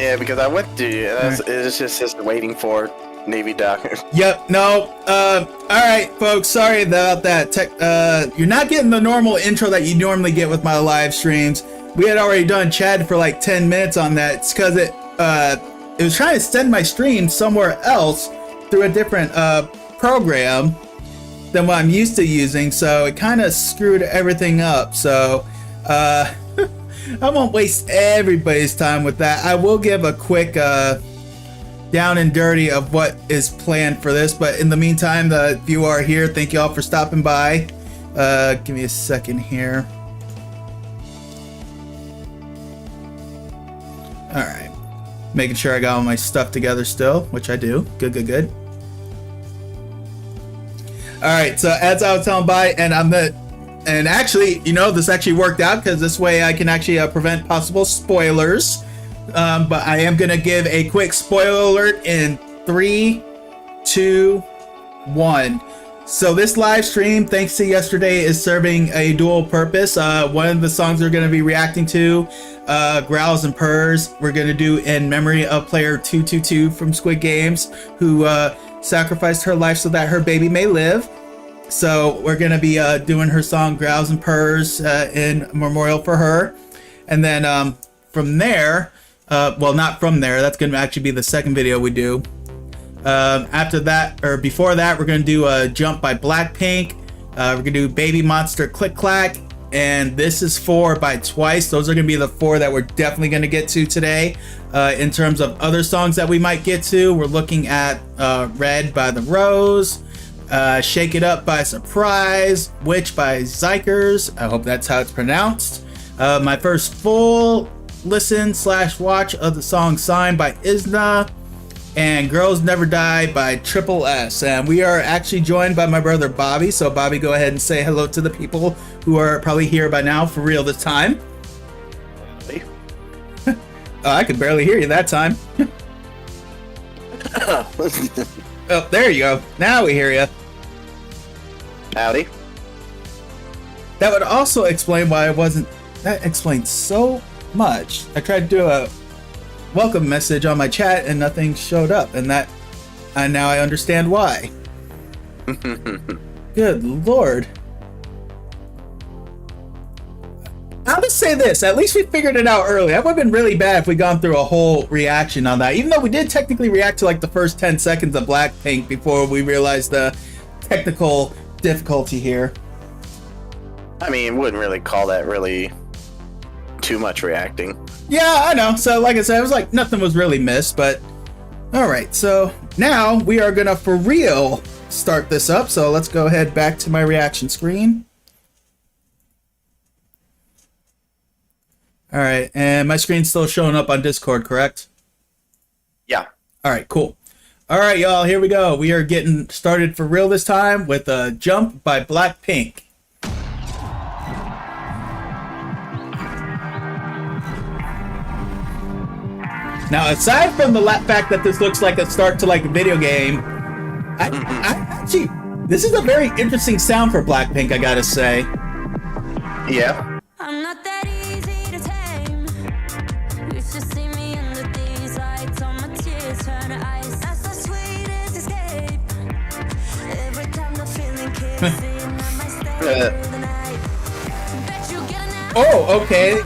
Yeah, because I went to it's just waiting for Navy Doc. Yep. No. All right, folks. Sorry about that. You're not getting the normal intro that you normally get with my live streams. We had already done chat for like 10 minutes on that. It's because it was trying to send my stream somewhere else through a different program than what I'm used to using, so it kind of screwed everything up. So I won't waste everybody's time with that. I will give a quick down and dirty of what is planned for this, but in the meantime, if you are here, thank you all for stopping by. Give me a second here. All right, making sure I got all my stuff together still, which I do. Good. All right, so as I was telling by, and actually, you know, this actually worked out because this way I can actually prevent possible spoilers. But I am gonna give a quick spoiler alert in 3, 2, 1. So this live stream, thanks to yesterday, is serving a dual purpose. One of the songs we're gonna be reacting to, Growls and Purrs, we're gonna do in memory of player 222 from Squid Games, who sacrificed her life so that her baby may live. So we're gonna be doing her song Growls and Purrs in memorial for her. And then from there, well, not from there, that's gonna actually be the second video we do. After that, or before that, we're gonna do a Jump by BLACKPINK. We're gonna do Babymonster, Clack, and This Is 4 by Twice. Those are gonna be the 4 that we're definitely gonna get to today. In terms of other songs that we might get to, we're looking at Red by The Rose, Shake It Up by Surprise, Witch by Zykers. I hope that's how it's pronounced. My first full listen/watch of the song Sign by Isna, and Girls Never Die by Triple S. And we are actually joined by my brother Bobby. So Bobby, go ahead and say hello to the people who are probably here by now for real this time. Hey. I could barely hear you that time. Oh, there you go. Now we hear you. Howdy. That would also explain why I wasn't. That explains so much. I tried to do a welcome message on my chat and nothing showed up, and now I understand why. Good Lord. I'll just say this, at least we figured it out early. That would have been really bad if we gone through a whole reaction on that, even though we did technically react to like the first 10 seconds of BLACKPINK before we realized the technical difficulty here. I mean, wouldn't really call that really too much reacting. Yeah, I know. So like I said, it was like nothing was really missed, but all right. So now we are gonna for real start this up. So let's go ahead back to my reaction screen. All right, and my screen's still showing up on Discord, correct? Yeah. All right, cool. All right, y'all, here we go. We are getting started for real this time with a Jump by BLACKPINK. Now, aside from the fact that this looks like a start to like a video game, I actually, this is a very interesting sound for BLACKPINK, I gotta say. Yeah. I'm not that easy to tame. You should see me in the daylight. All my tears turn to ice. That's the sweetest escape. Every time the feeling kicks in, I might stay through the night. Bet you get an hour. Oh, okay.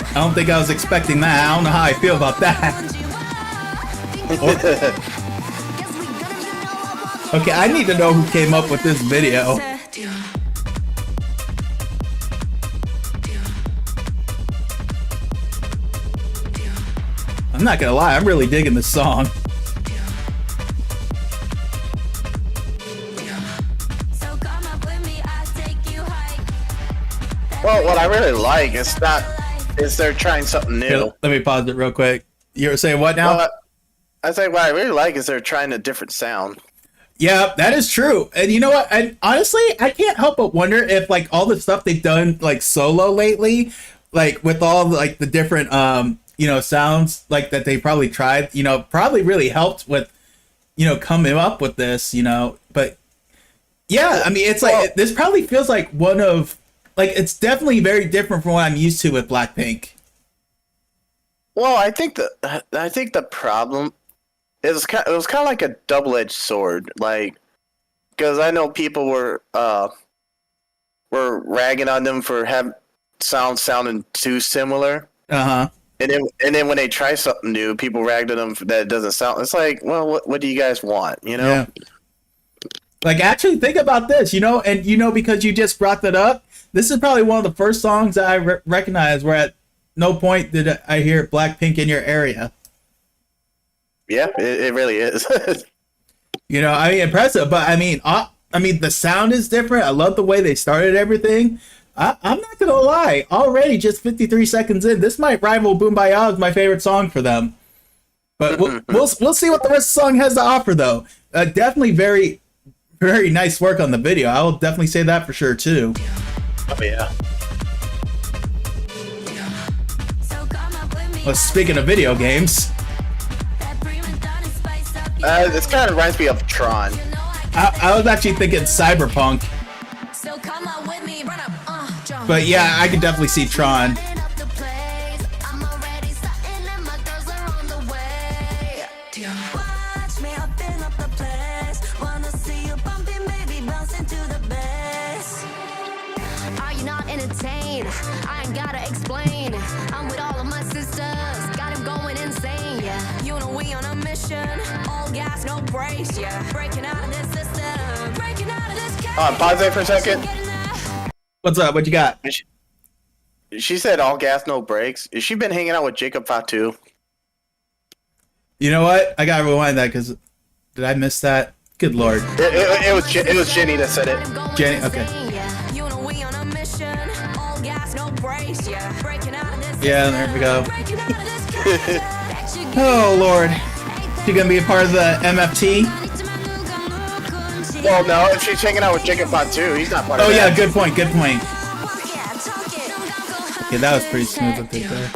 I don't think I was expecting that. I don't know how I feel about that. Okay, I need to know who came up with this video. I'm not gonna lie, I'm really digging this song. Well, what I really like is they're trying something new. Here, let me pause it real quick. You were saying what now? Well, I say what I really like is they're trying a different sound. Yeah, that is true. And you know what? And honestly, I can't help but wonder if like all the stuff they've done like solo lately, like with all like the different you know, sounds like that they probably tried, you know, probably really helped with, you know, coming up with this, you know. But yeah, I mean, it's like this probably feels like one of like it's definitely very different from what I'm used to with BLACKPINK. Well, I think the problem is it was kind of like a double-edged sword, like because I know people were ragging on them for sounding too similar. Uh-huh. And then when they try something new, people ragged on them that it doesn't sound. It's like, well, what do you guys want? You know? Yeah. Like, actually, think about this, and because you just brought that up, this is probably one of the first songs that I recognize where at no point did I hear BLACKPINK in your area. Yeah, it really is. I mean, impressive, but I mean, the sound is different. I love the way they started everything. I'm not gonna lie. Already, just 53 seconds in, this might rival "Boombayah" as my favorite song for them. But we'll see what the rest of the song has to offer, though. Definitely very, very nice work on the video. I will definitely say that for sure too. Oh yeah. Well, speaking of video games, This kind of reminds me of Tron. I was actually thinking Cyberpunk. But yeah, I could definitely see Tron. Are you not entertained? I ain't gotta explain. I'm with all of my sisters, got him going insane. Yeah, you know we on a mission. All gas, no brakes. Yeah, breaking out of this system, breaking out of this. Pause there for a second. What's up? What you got? She said all gas, no brakes. Has she been hanging out with Jacob Fatu? You know what? I gotta rewind that because did I miss that? Good lord. It was Jenny that said it. Jenny, okay. Yeah, there we go. Oh lord. She gonna be a part of the MFT? Well, no, if she's hanging out with Jacob Fatu, he's not part of Oh that. yeah, good point, good point. Okay, that was pretty smooth, I think, there.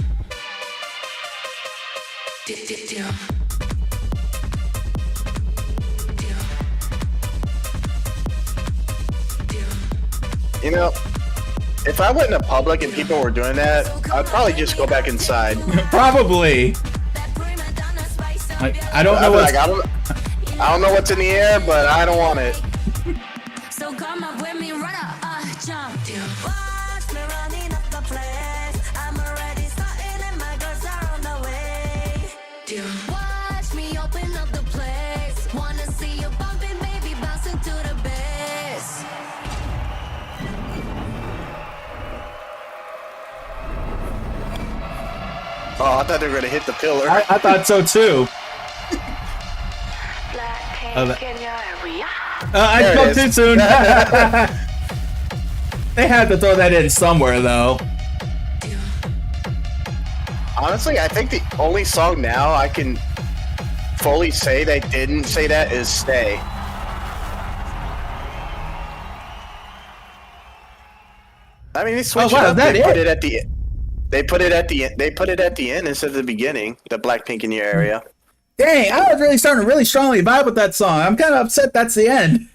You know, if I went into public and people were doing that, I'd probably just go back inside. Probably. I don't know Like, I don't know what's in the air, but I don't want it. So come up with me, run up, jump. Watch me running up the place. I'm already starting and my girls are on the way. Watch me open up the place. Wanna see you bumping, baby, bouncing to the bass. Oh, I thought they were gonna hit the pillar. I thought so too. I There spoke it too is. soon. They had to throw that in somewhere though. Honestly, I think the only song now I can fully say they didn't say that is "Stay." I mean, they switched wow, it up. that They it? put it at the. They put it at the. They put it at the end instead of the beginning. The BLACKPINK in your area. Dang, I was really starting to really strongly vibe with that song. I'm kind of upset that's the end.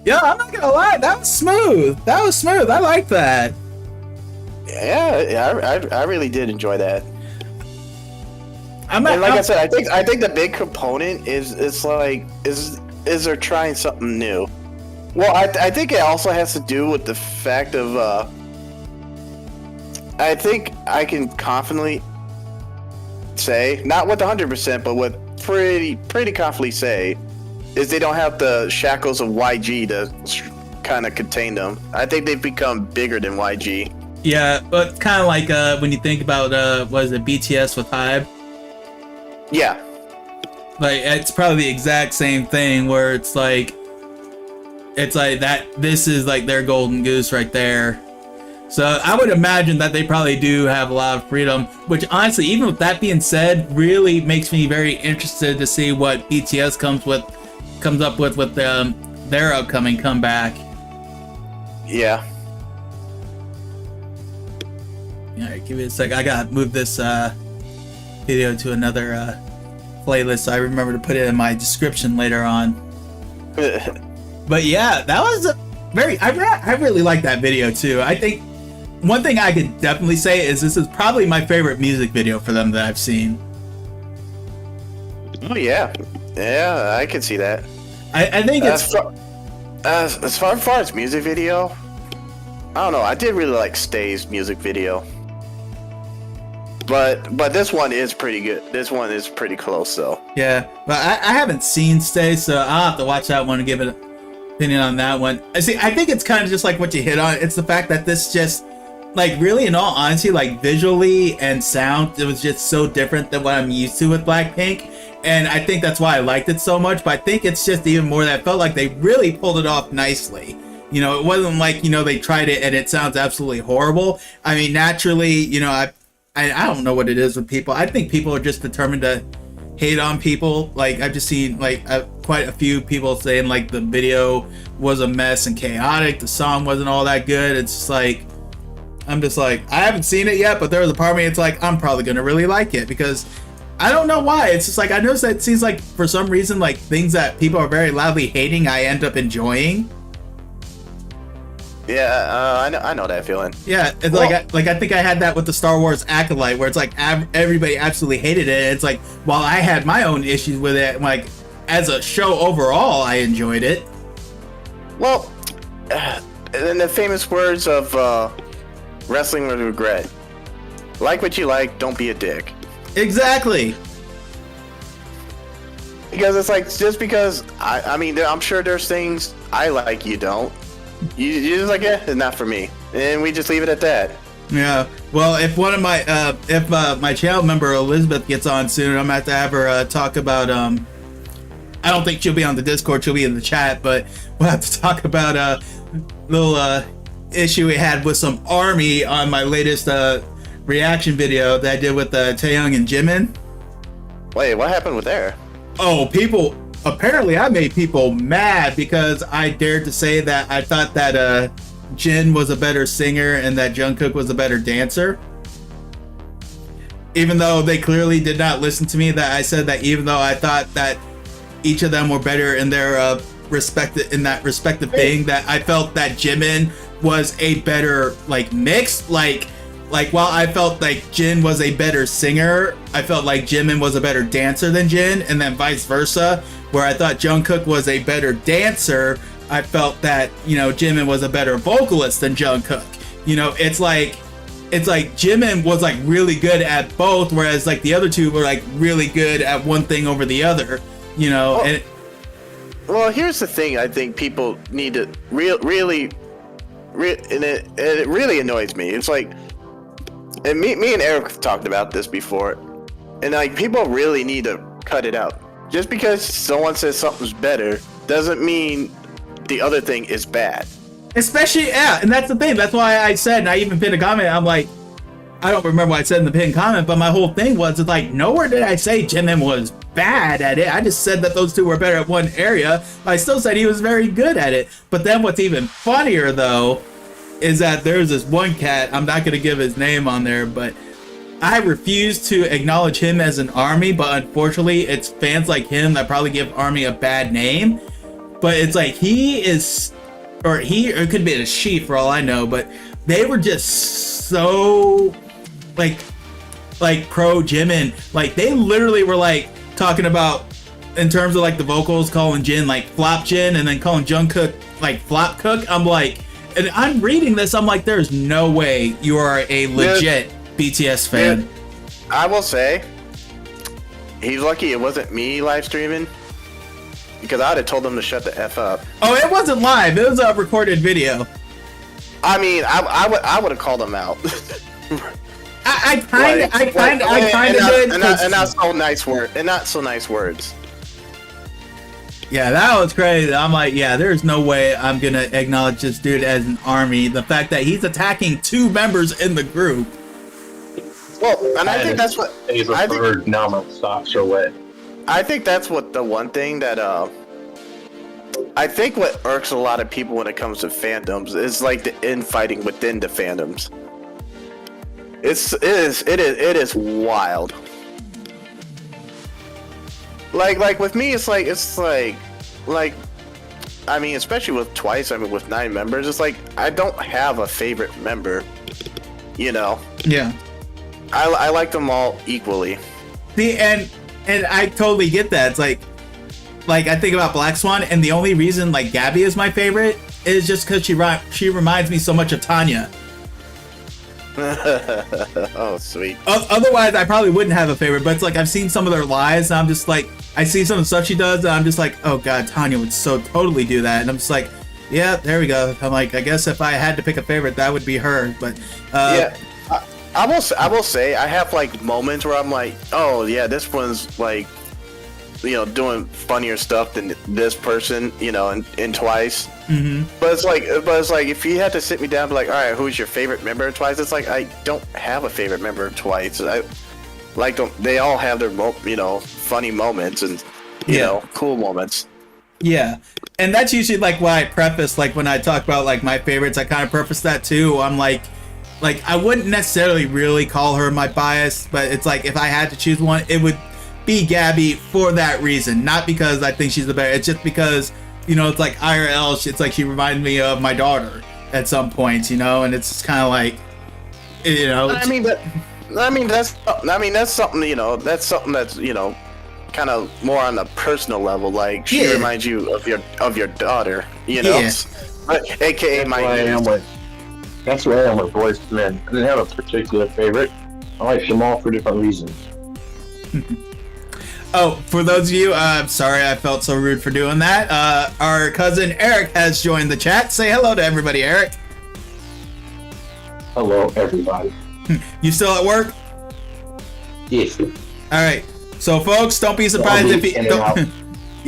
Yeah, I'm not gonna lie, that was smooth. That was smooth. I like that. Yeah, I really did enjoy that. I'm And like I said, I think the big component is they're trying something new. Well, I think it also has to do with the fact of I think I can confidently say, not with 100%, but with pretty confidently say, is they don't have the shackles of YG to kind of contain them. I think they've become bigger than YG. Yeah, but kind of like when you think about what is it, BTS with Hybe? Yeah. Like it's probably the exact same thing where it's like that. This is like their golden goose right there. So I would imagine that they probably do have a lot of freedom, which honestly, even with that being said, really makes me very interested to see what BTS comes up with their upcoming comeback. Yeah. Alright, give me a sec. I gotta move this video to another playlist so I remember to put it in my description later on. But yeah, that was I really like that video too. I think one thing I could definitely say is this is probably my favorite music video for them that I've seen. Oh yeah, yeah, I can see that. I think it's as far as music video, I don't know. I did really like Stay's music video, but this one is pretty good. This one is pretty close though. yeah. But I haven't seen Stay, so I'll have to watch that one and give it an opinion on that one. I think it's kind of just like what you hit on. It's the fact that this just, like, really, in all honesty, like, visually and sound, it was just so different than what I'm used to with Blackpink. And I think that's why I liked it so much. But I think it's just even more that I felt like they really pulled it off nicely. You know, it wasn't like, you know, they tried it and it sounds absolutely horrible. I mean, naturally, you know, I don't know what it is with people. I think people are just determined to hate on people. Like, I've just seen, like, quite a few people saying, like, the video was a mess and chaotic. The song wasn't all that good. It's just like, I'm just like, I haven't seen it yet, but there was a part of me, it's like, I'm probably going to really like it because I don't know why. It's just like, I noticed that it seems like for some reason, like, things that people are very loudly hating, I end up enjoying. Yeah, I know that feeling. Yeah, it's like I think I had that with the Star Wars Acolyte, where it's like everybody absolutely hated it. It's like, while I had my own issues with it, like, as a show overall, I enjoyed it. Well, in the famous words of Wrestling with Regret, like what you like, don't be a dick. Exactly. Because it's like, just because I mean, I'm sure there's things I like you don't. You just like, it's not for me, and we just leave it at that. Yeah. Well, if one of my my channel member Elizabeth gets on soon, I'm gonna have her talk about I don't think she'll be on the Discord. She'll be in the chat, but we'll have to talk about a little issue we had with some ARMY on my latest reaction video that I did with Taehyung and Jimin. Wait, what happened with there? Oh, people. Apparently, I made people mad because I dared to say that I thought that Jin was a better singer and that Jungkook was a better dancer. Even though they clearly did not listen to me, that I said that even though I thought that each of them were better in their respective thing, that I felt that Jimin was a better, like, mix, like while I felt like Jin was a better singer, I felt like Jimin was a better dancer than Jin, and then vice versa. Where I thought Jungkook was a better dancer, I felt that, you know, Jimin was a better vocalist than Jungkook. You know, it's like Jimin was, like, really good at both, whereas, like, the other two were, like, really good at one thing over the other. You know, well, here's the thing. I think people need to really, and it really annoys me. It's like, and me and Eric talked about this before, and, like, people really need to cut it out. Just because someone says something's better doesn't mean the other thing is bad. Especially, yeah, and that's the thing. That's why I said, and I even pinned a comment, I'm like, I don't remember what I said in the pinned comment, but my whole thing was, it's like, nowhere did I say Jimin was bad at it. I just said that those two were better at one area. I still said he was very good at it. But then what's even funnier, though, is that there's this one cat, I'm not going to give his name on there, but I refuse to acknowledge him as an ARMY, but unfortunately, it's fans like him that probably give ARMY a bad name. But it's like, or it could be a she for all I know, but they were just so, like pro Jimin. Like, they literally were, like, talking about, in terms of, like, the vocals, calling Jin, like, Flop Jin, and then calling Jungkook, like, Flop Cook. I'm like, and I'm reading this, I'm like, there's no way you are a legit BTS fan. Dude, I will say, he's lucky it wasn't me live streaming, because I'd have told him to shut the F up. Oh, it wasn't live. It was a recorded video. I mean, I would have called him out. I kind of did. And not so nice word. And not so nice words. Yeah, that was crazy. I'm like, yeah, there's no way I'm gonna acknowledge this dude as an ARMY. The fact that he's attacking two members in the group. Well, and I think that's what. Now my socks are wet. I think that's what the one thing that I think what irks a lot of people when it comes to fandoms is, like, the infighting within the fandoms. It is wild. Like with me, it's like I mean, especially with Twice, I mean, with 9 members, it's like I don't have a favorite member. You know, Yeah. I like them all equally. See, and I totally get that. It's like I think about Black Swan, and the only reason like Gabby is my favorite is just because she reminds me so much of Tanya. Oh, sweet. Otherwise, I probably wouldn't have a favorite. But it's like I've seen some of their lives, and I'm just like, I see some of the stuff she does, and I'm just like, oh god, Tanya would so totally do that. And I'm just like, yeah, there we go. I'm like, I guess if I had to pick a favorite, that would be her. But Yeah, I will say I have like moments where I'm like, oh yeah, this one's like, you know, doing funnier stuff than this person, you know, in Twice. Mm-hmm. But it's like if you had to sit me down, and be like, all right, who's your favorite member of Twice? It's like I don't have a favorite member of Twice. I like them. They all have their you know, funny moments and you know, cool moments. Yeah, and that's usually like what I preface, like when I talk about like my favorites, I kind of preface that too. I'm like I wouldn't necessarily really call her my bias, but it's like if I had to choose one, it would be Gabby for that reason, not because I think she's the best. It's just because, you know, it's like IRL. It's like she reminded me of my daughter at some points, you know, and it's kind of like, you know. that's something, you know, that's something that's, you know, kind of more on a personal level. Like she reminds you of your daughter, you know, aka That's where I am with boys to men. I didn't have a particular favorite. I like them all for different reasons. Oh, for those of you, I'm sorry I felt so rude for doing that. Our cousin Eric has joined the chat. Say hello to everybody, Eric. Hello, everybody. You still at work? Yes. All right. So, folks, don't be surprised if he.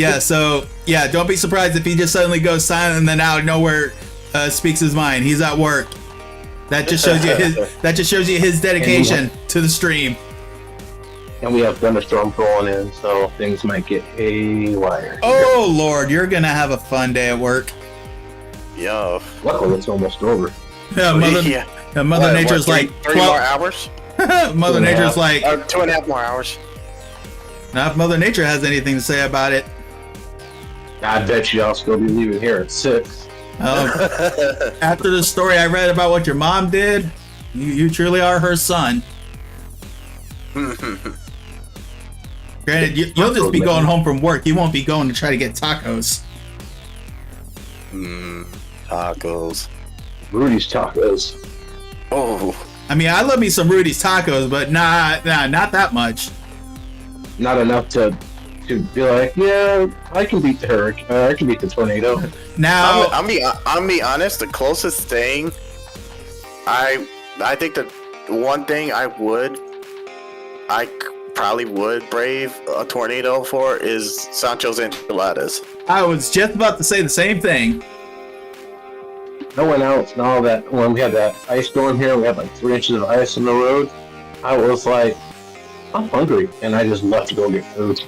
Don't be surprised if he just suddenly goes silent and then out of nowhere speaks his mind. He's at work. That just shows you his dedication to the stream. And we have thunderstorms rolling in, so things might get haywire. Oh Lord, you're gonna have a fun day at work. Yo. Luckily, it's almost over. Yeah, Mother Nature's like 3 more hours. Mother Nature's like 2.5 more hours. Now, if Mother Nature has anything to say about it, I bet you I'll still be leaving here at 6. After the story I read about what your mom did, you truly are her son. Granted, you'll just be going home from work. You won't be going to try to get tacos. Tacos. Rudy's tacos. Oh. I mean, I love me some Rudy's tacos, but not that much. Not enough to be like, yeah, I can beat the hurricane. I can beat the tornado. Now, I'm be honest. The closest thing, I think the one thing I probably would brave a tornado for is Sancho's enchiladas. I was just about to say the same thing. No one else. Now that when we had that ice storm here, we had like 3 inches of ice on the road. I was like, I'm hungry, and I just left to go get food.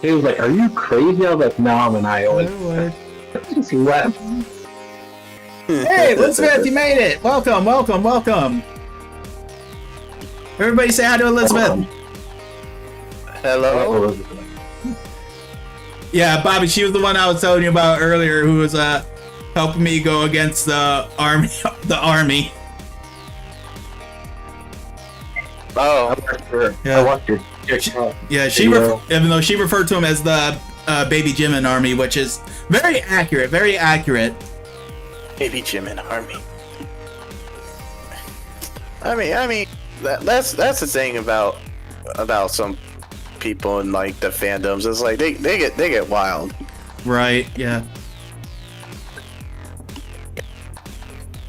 He was like, "Are you crazy?" I was like, "No, I'm an Iowa." Just left. Hey, Elizabeth, you made it! Welcome. Everybody say hi to Elizabeth. Hello. Yeah, Bobby, she was the one I was telling you about earlier, who was helping me go against the army. The army. Oh, I watched her. Yeah. I watched her. Even though she referred to him as the Baby Jimin army, which is very accurate. Baby Jimin army. I mean, that's the thing about some people in like the fandoms. It's like they get wild. Right. Yeah.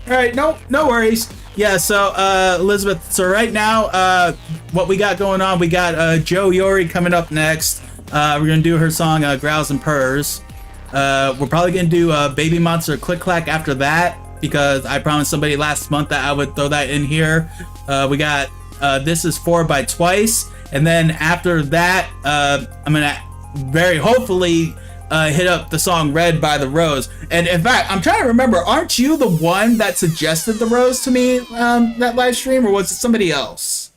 All right. No worries. Yeah. So Elizabeth. So right now, what we got going on? We got Joe Yuri coming up next. We're gonna do her song "Growls and Purrs." We're probably gonna do Babymonster Click Clack after that, because I promised somebody last month that I would throw that in here. We got This Is 4 by Twice, and then after that, I'm gonna very hopefully hit up the song Red by The Rose. And in fact, I'm trying to remember, aren't you the one that suggested The Rose to me that live stream, or was it somebody else?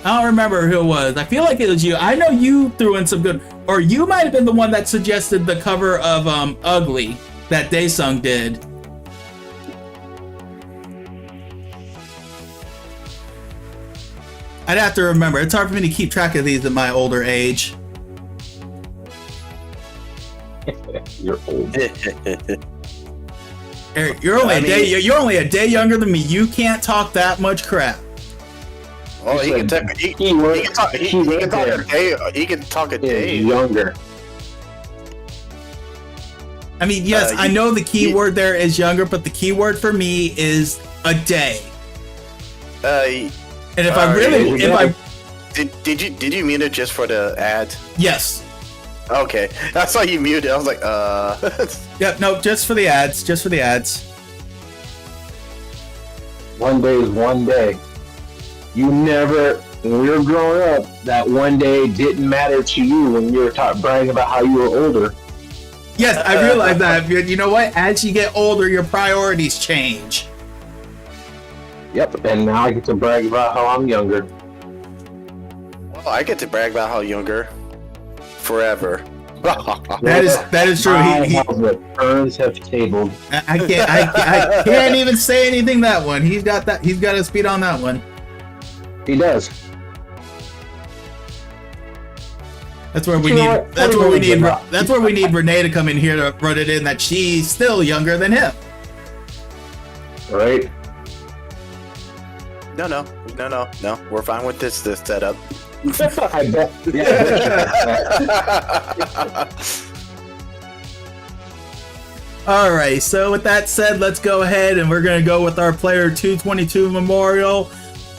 I don't remember who it was. I feel like it was you. I know you threw in some good, or you might have been the one that suggested the cover of Ugly that Daesung did. I'd have to remember. It's hard for me to keep track of these at my older age. You're old. Eric, you're only you're only a day younger than me. You can't talk that much crap. Oh, he can talk. He can talk a day. Younger. I mean, yes, I know the keyword there is younger, but the keyword for me is a day. And if I really, did you mute it just for the ad? Yes. Okay, I saw you muted. I was like, Yep, no, just for the ads. Just for the ads. One day is one day. You never, when we were growing up, that one day didn't matter to you when you were bragging about how you were older. Yes, I realize that. You know what? As you get older, your priorities change. Yep, and now I get to brag about how I'm younger. well, I get to brag about how younger forever. That is true. The Purrs have tabled. I can't even say anything that one. He's got his speed on that one. He does. That's where we need. That's where we need. That's where we need Renee to come in here to run it in that she's still younger than him. Right. No. We're fine with this setup. I bet. Yeah. All right. So with that said, let's go ahead and we're gonna go with our player 222 memorial.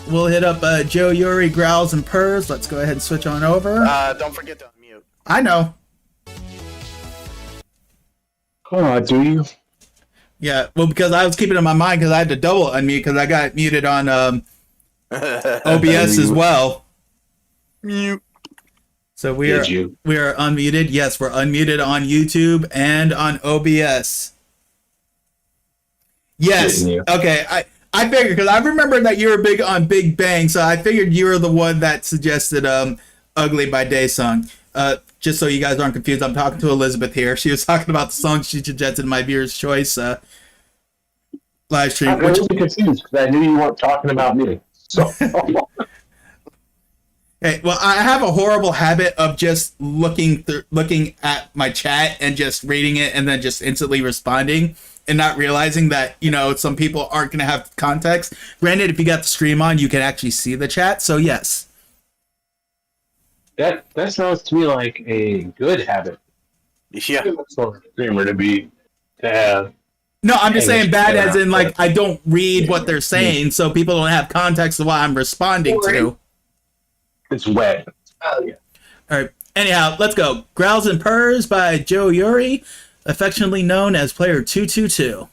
We'll hit up Joe, Yuri, Growls, and Purrs. Let's go ahead and switch on over. Don't forget to unmute. I know. Oh, do you? Yeah. Well, because I was keeping it in my mind because I had to double unmute because I got muted on OBS as well. Mute. So we are unmuted. Yes, we're unmuted on YouTube and on OBS. Yes. Okay. I figured because I remember that you were big on Big Bang, so I figured you were the one that suggested "Ugly" by Daesung. Just so you guys aren't confused, I'm talking to Elizabeth here. She was talking about the song she suggested in my viewer's choice live stream. I was confused because I knew you weren't talking about me. So. Hey, well, I have a horrible habit of just looking at my chat and just reading it and then just instantly responding and not realizing that, some people aren't going to have context. Granted, if you got the stream on, you can actually see the chat. So, yes. That sounds to me like a good habit. Yeah. For a streamer to have. No, I'm just saying bad as in, like, I don't read what they're saying, so people don't have context of what I'm responding to. It's wet. Oh, yeah. All right. Anyhow, let's go. Growls and Purrs by Joe Yuri, affectionately known as player 222.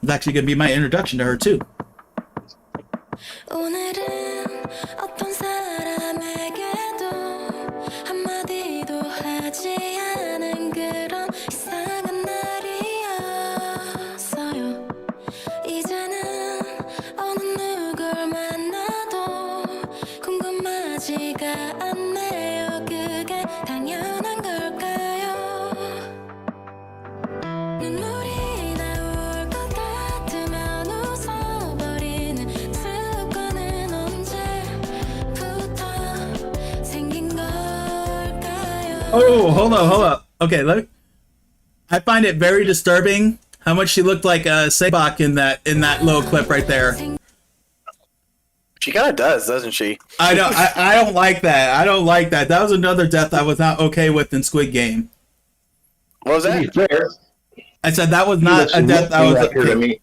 It's actually going to be my introduction to her, too. 오늘은 어떤 사람에게도 한마디도 하지 않은 그런 이상한 날이었어요. 이제는 어느 누굴 만나도 궁금하지가 않네요. 그게 당연한 걸까요? 눈물이 나올 것 같으면 웃어버리는 습관은 언제부터 생긴 걸까요? Oh, hold up. Okay, I find it very disturbing how much she looked like Sebak in that little clip right there. She kind of does, doesn't she? I don't like that. I don't like that. That was another death I was not okay with in Squid Game. What was To be that? fair, I said that was not a death I was okay. To me.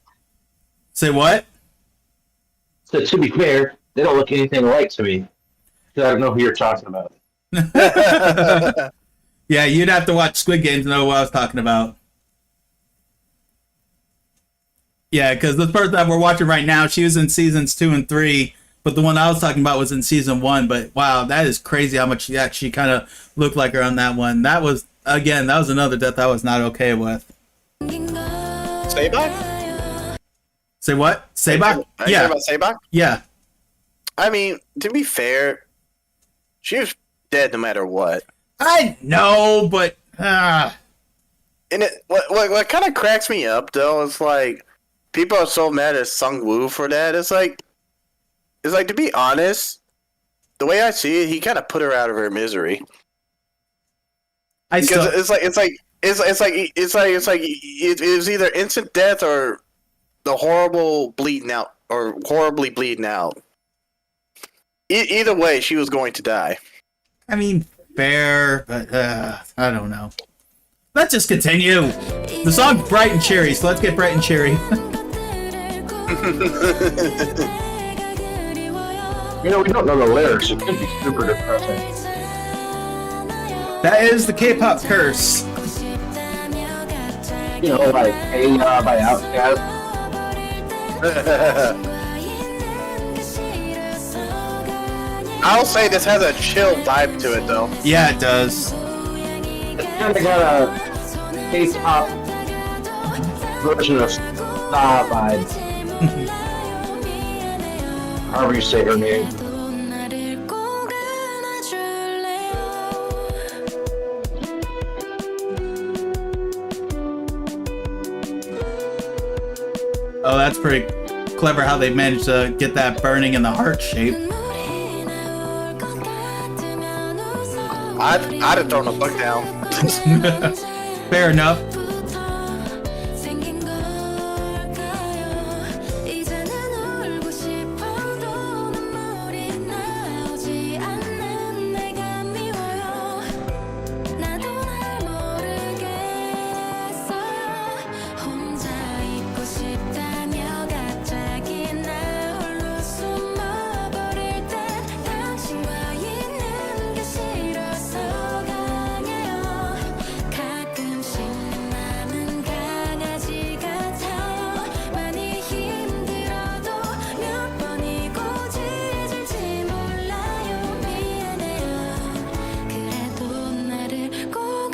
Say what? So to be fair, they don't look anything alike to me. So I don't know who you're talking about. Yeah, you'd have to watch Squid Game to know what I was talking about. Yeah, because the person that we're watching right now, she was in seasons 2 and 3, but the one I was talking about was in season 1. But wow, that is crazy how much she actually kind of looked like her on that one. That was another death I was not okay with. Sebak? Say what? Sebak? Are you Yeah. talking about Sebak? Yeah. I mean, to be fair, she was dead no matter what. I know, but And what kind of cracks me up though is like people are so mad at Sung Woo for that. It's like It's like, to be honest, the way I see it, he kind of put her out of her misery. Because it was either instant death or the horrible bleeding out, or horribly bleeding out. Either way, she was going to die. I mean, fair, but I don't know. Let's just continue. The song's bright and cheery, so let's get bright and cheery. You know, we don't know the lyrics. It could be super depressing. That is the K-pop curse. You know, like Hey Ya by Outkast. I'll say this has a chill vibe to it, though. Yeah, it does. It's kind of got a K-pop version of Star vibes. However you say her name. Oh, that's pretty clever how they managed to get that burning in the heart shape. I'd have thrown a book down. Fair enough.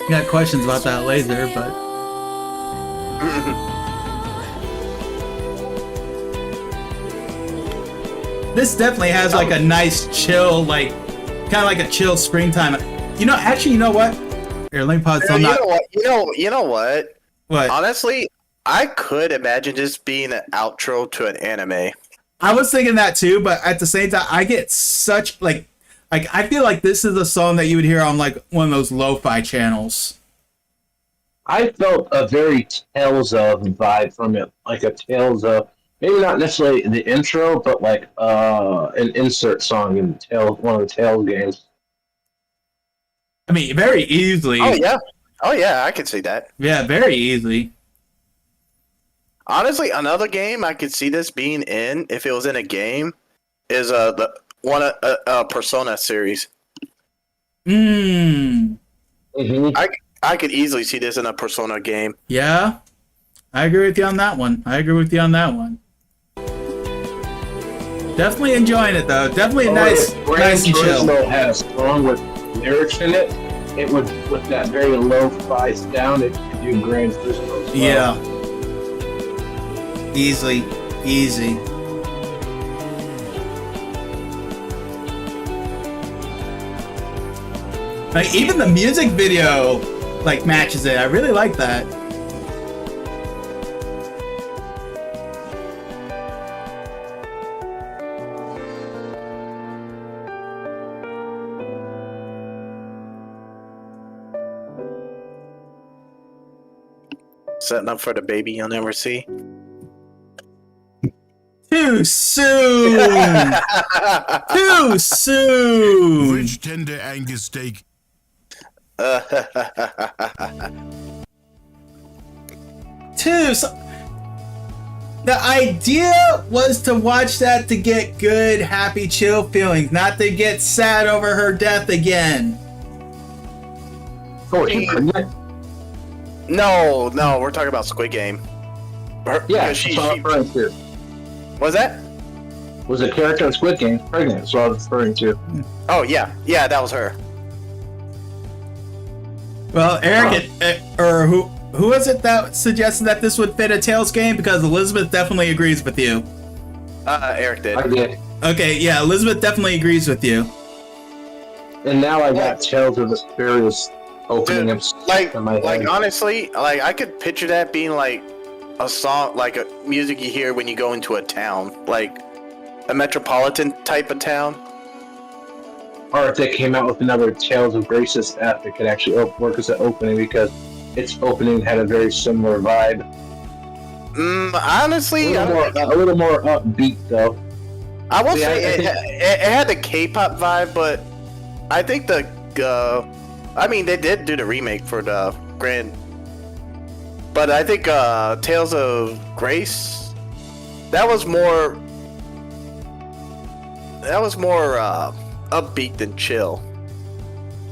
Got questions about that laser, but this definitely has like a nice chill, like kind of like a chill springtime. You know, actually, you know what? Here, let me pause. You know what? What? Honestly, I could imagine this being an outro to an anime. I was thinking that too, but at the same time, I get such like I feel like this is a song that you would hear on like one of those lo-fi channels. I felt a very Tales of vibe from it, like a Tales of, maybe not necessarily the intro, but like an insert song in one of the Tales games. I mean, very easily. Oh yeah, I can see that. Yeah, very easily. Honestly, another game I could see this being in, if it was in a game, is Persona series. Mm-hmm. I could easily see this in a Persona game. Yeah, I agree with you on that one. Definitely enjoying it though. Definitely nice and chill. Had a song with lyrics in it. It would, with that very lo-fi sound, it could do Gran Turismo as well. Yeah. Easy. Like even the music video like matches it. I really like that. Setting up for the baby you'll never see. Too soon. Too soon. Rich tender Angus steak. The idea was to watch that to get good, happy, chill feelings, not to get sad over her death again. Oh, is she pregnant? No, we're talking about Squid Game. Yeah, that's what I'm referring to. Was that? Was a character in Squid Game pregnant? That's what I was referring to. Oh yeah, that was her. Well, Eric, or who was it that suggested that this would fit a Tails game? Because Elizabeth definitely agrees with you. Eric did. I did. Okay, yeah, Elizabeth definitely agrees with you. And now I got Tales of Asterius opening up in my head. Like honestly, like I could picture that being like a song, like a music you hear when you go into a town. Like a metropolitan type of town. Or if they came out with another Tales of Graces app that could actually work as an opening, because its opening had a very similar vibe. Honestly, A little more upbeat though. I will Yeah, say it had the K-pop vibe, but I think they did do the remake for the Grand. But I think Tales of Grace, that was more upbeat than chill.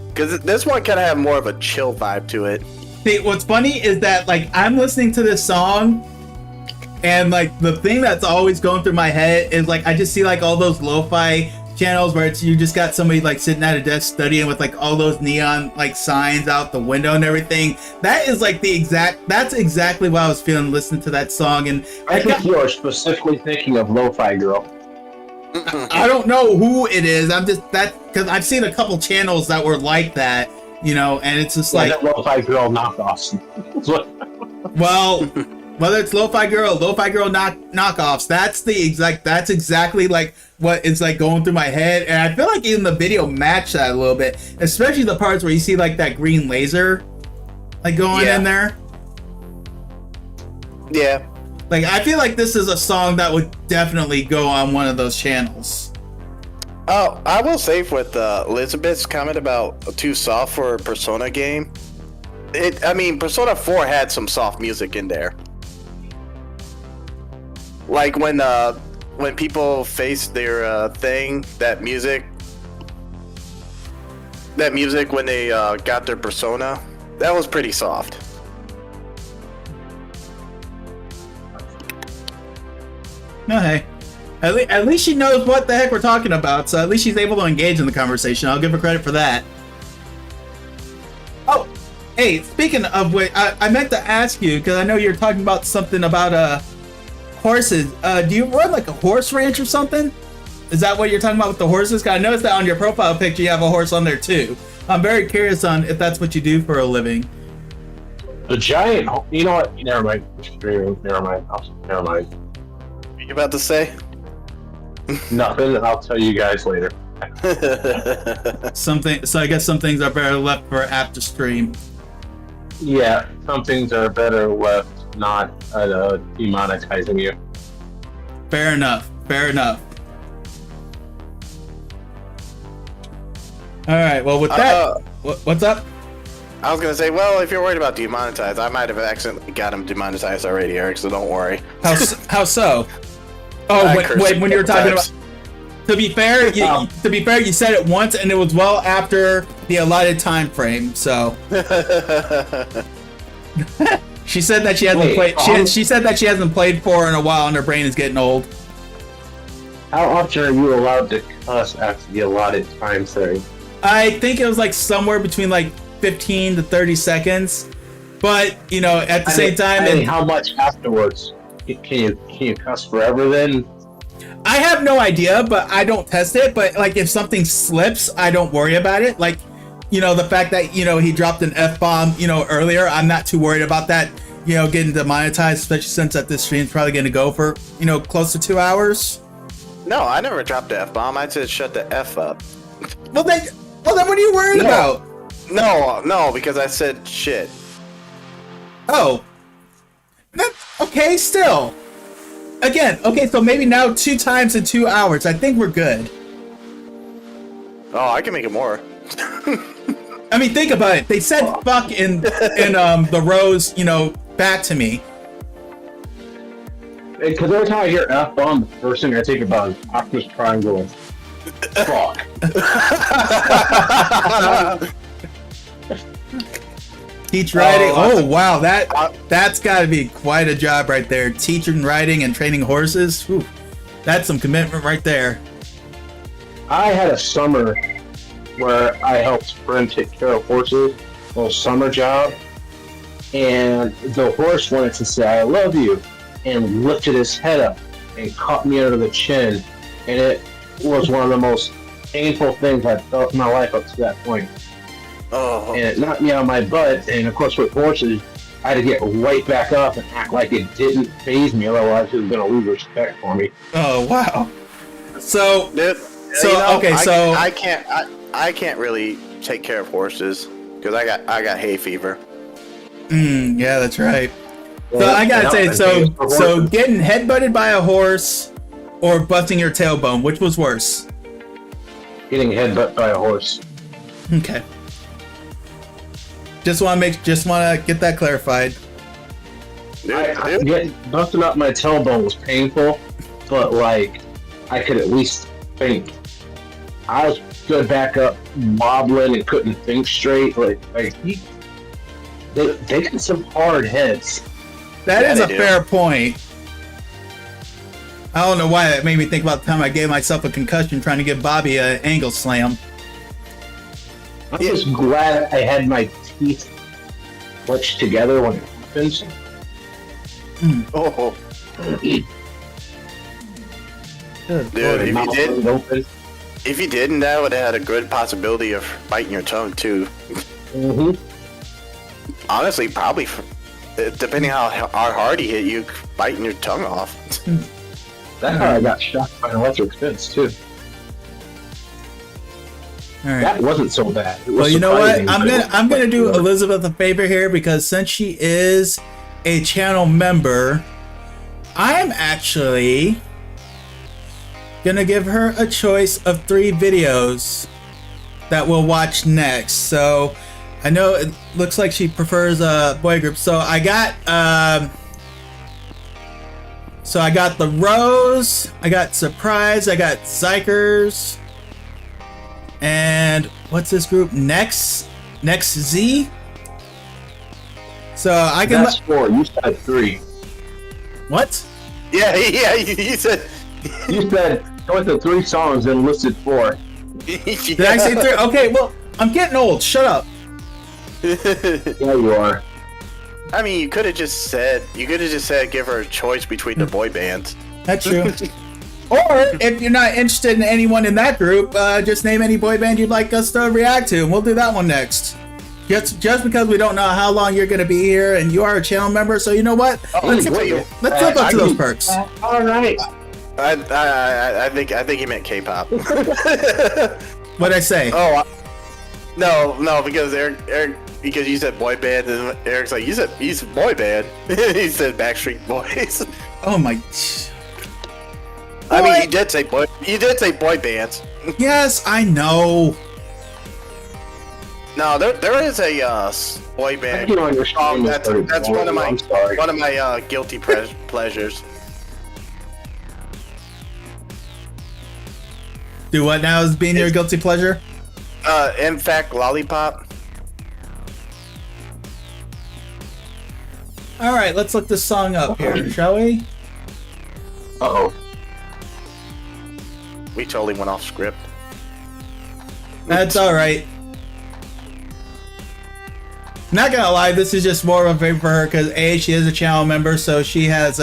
Because this one kind of had more of a chill vibe to it. See, what's funny is that like I'm listening to this song, and like the thing that's always going through my head is like I just see like all those lo-fi channels where you just got somebody like sitting at a desk studying with like all those neon like signs out the window and everything. That is like that's exactly what I was feeling listening to that song. And I think you're specifically thinking of Lo-Fi Girl. I don't know who it is. I'm just because I've seen a couple channels that were like that, and it's just like Lo-Fi Girl knockoffs. well, whether it's Lo-Fi Girl knockoffs, that's exactly like what is like going through my head. And I feel like even the video matched that a little bit, especially the parts where you see like that green laser like going in there. Yeah. Like I feel like this is a song that would definitely go on one of those channels. Oh, I will say with Elizabeth's comment about too soft for a Persona game. Persona 4 had some soft music in there. Like when people face their thing, that music when they got their persona, that was pretty soft. No, hey, at least she knows what the heck we're talking about, so at least she's able to engage in the conversation. I'll give her credit for that. Oh, hey, speaking of which, I meant to ask you, because I know you're talking about something about horses. Do you run like a horse ranch or something? Is that what you're talking about with the horses? Because I noticed that on your profile picture you have a horse on there too. I'm very curious on if that's what you do for a living. The giant, you know what? Never mind. Never mind. You about to say? Nothing. I'll tell you guys later. So I guess some things are better left for after stream. Yeah, some things are better left not demonetizing you. Fair enough. All right. Well, with that, what's up? I was gonna say, well, if you're worried about demonetized, I might have accidentally got him demonetized already, Eric. So don't worry. How so? Oh, when you were talking about. To be fair, you said it once, and it was well after the allotted time frame. So she said that she hasn't played. She said that she hasn't played 4 in a while, and her brain is getting old. How often are you allowed to cuss after the allotted time frame? I think it was like somewhere between like 15 to 30 seconds. But at the same time, how much afterwards? Can you cuss forever then? I have no idea, but I don't test it. But like, if something slips, I don't worry about it. Like, the fact that he dropped an F-bomb, earlier, I'm not too worried about that. Getting demonetized, especially since that this stream's probably going to go for close to 2 hours. No, I never dropped the F-bomb. I said shut the F up. Well then, what are you worried about? No, because I said shit. Oh. Okay, still. Again, okay, so maybe now 2 times in 2 hours. I think we're good. Oh, I can make it more. I mean, think about it. They said fuck in the rose, back to me. Because every time I hear F-bomb, the first thing I think about is Optimus Prime going, fuck. Teach riding. Oh wow, that's got to be quite a job right there. Teaching riding and training horses. Whew, that's some commitment right there. I had a summer where I helped Friend take care of horses, a little summer job, and the horse wanted to say "I love you," and lifted his head up and caught me under the chin, and it was one of the most painful things I've felt in my life up to that point. Oh. And it knocked me on my butt, and of course with horses, I had to get right back up and act like it didn't faze me, otherwise he was going to lose respect for me. Oh, wow. So Dude, okay, I can't really take care of horses because I got hay fever. yeah, that's right. So Yeah, I gotta say, and so horses. getting headbutted by a horse or busting your tailbone, which was worse? Getting headbutt by a horse. Okay. Just want to get that clarified. Busting up my tailbone was painful, but like I could at least think. I was good back up, wobbling and couldn't think straight. They got some hard heads. That Yeah, is they a do. fair point. I don't know why that made me think about the time I gave myself a concussion trying to give Bobby an angle slam. I'm just glad I had my teeth clutched together when it happens. Oh, Good dude, Lord. if you Mouth did, open. if you didn't, that would have had a good possibility of biting your tongue too. Mm-hmm. Honestly, probably, depending how hard he hit you, biting your tongue off. That's how I got shocked by an electric fence too. All right. That wasn't so bad. It was Well, you know what? surprising, I'm but it gonna wasn't do bad. Elizabeth a favor here because since she is a channel member, I'm actually gonna give her a choice of 3 videos that we'll watch next. So I know it looks like she prefers a boy group. So I got the Rose, I got Surprise, I got Zykers, and what's this group? Next Z. So I can That's 4. You said 3. what? Yeah, you said. You said choice of 3 songs and listed 4. Did I say 3? Okay, well, I'm getting old. Shut up. Yeah, you are. I mean, you could have just said give her a choice between the boy bands. That's true. Or if you're not interested in anyone in that group, just name any boy band you'd like us to react to, and we'll do that one next. Just because we don't know how long you're going to be here, and you are a channel member, so you know what? Let's live up to those perks. All right. I think he meant K-pop. What'd I say? Oh, no, because Eric, because you said boy band, and Eric's like, he's a boy band. He said Backstreet Boys. Oh my. I mean, Boy- you did say boy bands. Yes, I know. No, there is a boy band. You know, your song That's one of my I'm sorry. guilty pleasures. Do what now is being your guilty pleasure? IMFACT, Lollipop. All right, let's look this song up here, shall we? Uh-oh. We totally went off script. That's all right. Not gonna lie, this is just more of a favor for her because A, she is a channel member, so she has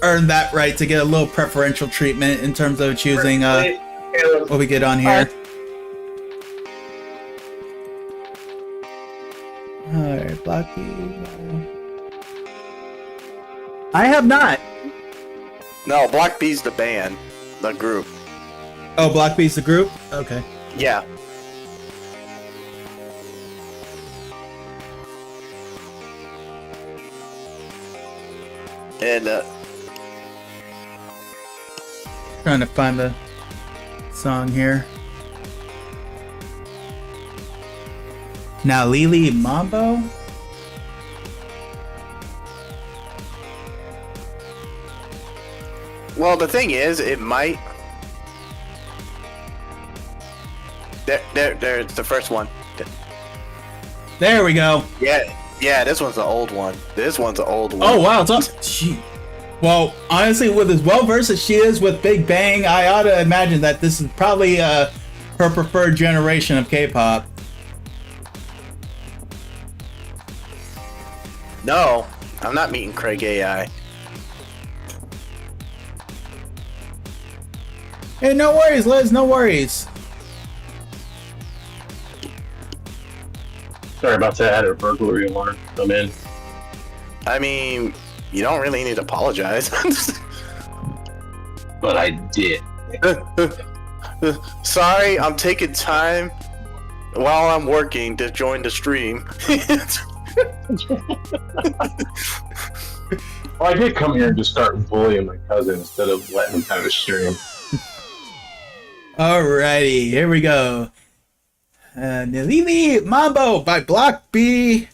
earned that right to get a little preferential treatment in terms of choosing what we get on here. Alright, Blocky. I have not. No, Block B's the band, the group. Oh, Block B's the group? Okay. Yeah. And Trying to find the song here. Now, Nillili Mambo? well, the thing is, it might. There's the first one. There we go. Yeah, this one's the old one. Oh, wow. It's up. Well, honestly, with as well versed as she is with Big Bang, I ought to imagine that this is probably her preferred generation of K-pop. No, I'm not meeting Craig AI. Hey, no worries, Liz. No worries. Sorry about that. I had a burglary alarm come in. I mean, you don't really need to apologize. But I did. Sorry, I'm taking time while I'm working to join the stream. Well, I did come here and just start bullying my cousin instead of letting him have a stream. Alrighty, here we go. Nillili Mambo by Block B.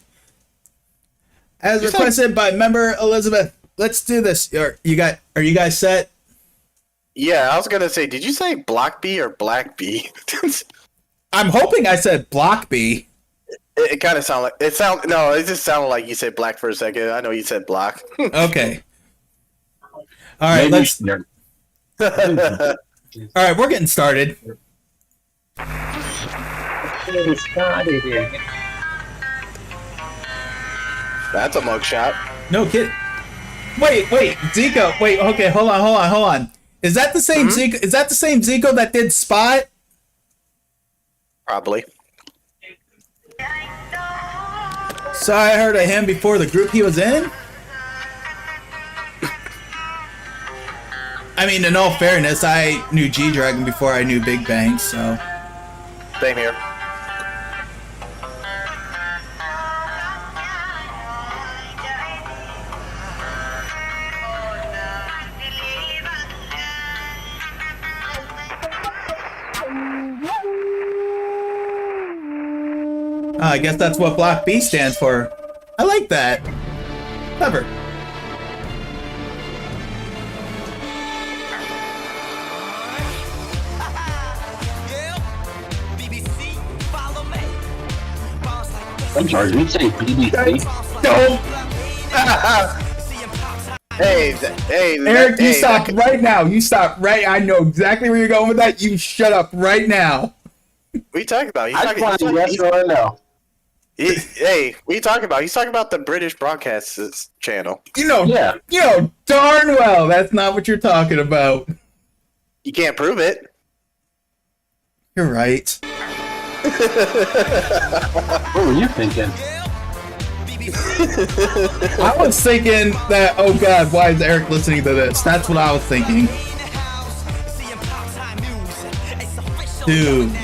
As requested by member Elizabeth. Let's do this. Are you guys set? Yeah, I was gonna say, did you say Block B or Black B? I'm hoping I said Block B. It kind of sounded like it just sounded like you said black for a second. I know you said block. Okay. All right, let's. All right, we're getting started. That's a mugshot. No kid. Wait, Zico. Wait, okay, hold on. Is that the same Zico? Is that the same Zico that did Spot? Probably. So I heard of him before the group he was in? I mean, in all fairness, I knew G-Dragon before I knew Big Bang, so... Same here. I guess that's what Block B stands for. I like that. Clever. I'm sorry, did you say BBC? Don't! Hey, Eric, you stop right now. You stop right. I know exactly where you're going with that. You shut up right now. What are you talking about? I just want to yes or no. Hey, what are you talking about? He's talking about the British Broadcast Channel. You know darn well that's not what you're talking about. You can't prove it. You're right. What were you thinking? I was thinking that, oh god, why is Eric listening to this? That's what I was thinking. Dude.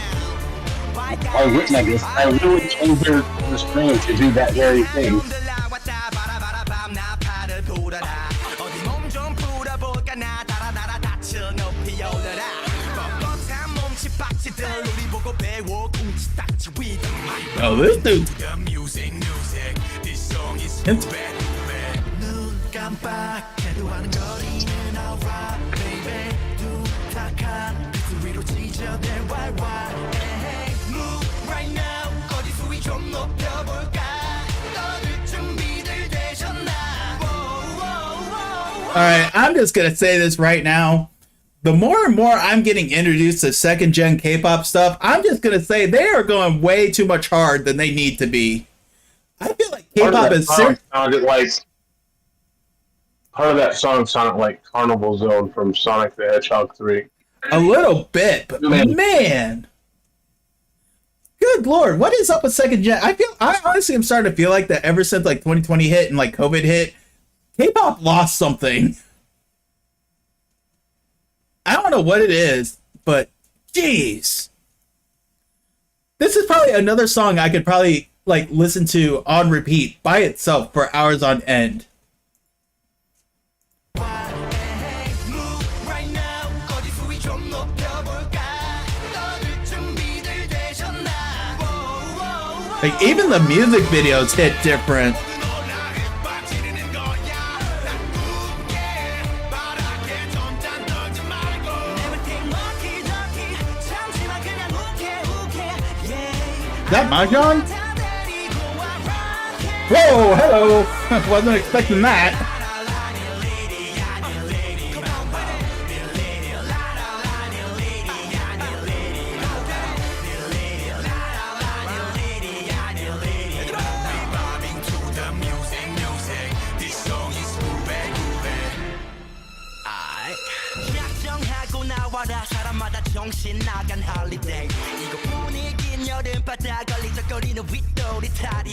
I witnessed. I really came here to the stream to do that very thing. Oh, this dude. Alright, I'm just gonna say this right now. The more and more I'm getting introduced to second gen K-pop stuff, I'm just gonna say they are going way too much hard than they need to be. I feel like K-pop is part of that song sounded like Carnival Zone from Sonic the Hedgehog 3. A little bit, but man. Good lord, what is up with second gen? I honestly am starting to feel like that ever since like 2020 hit and like COVID hit, K-pop lost something. I don't know what it is, but jeez. This is probably another song I could probably like listen to on repeat by itself for hours on end. Like even the music videos hit different. Is that Mahjong? Whoa, hello! Wasn't expecting that.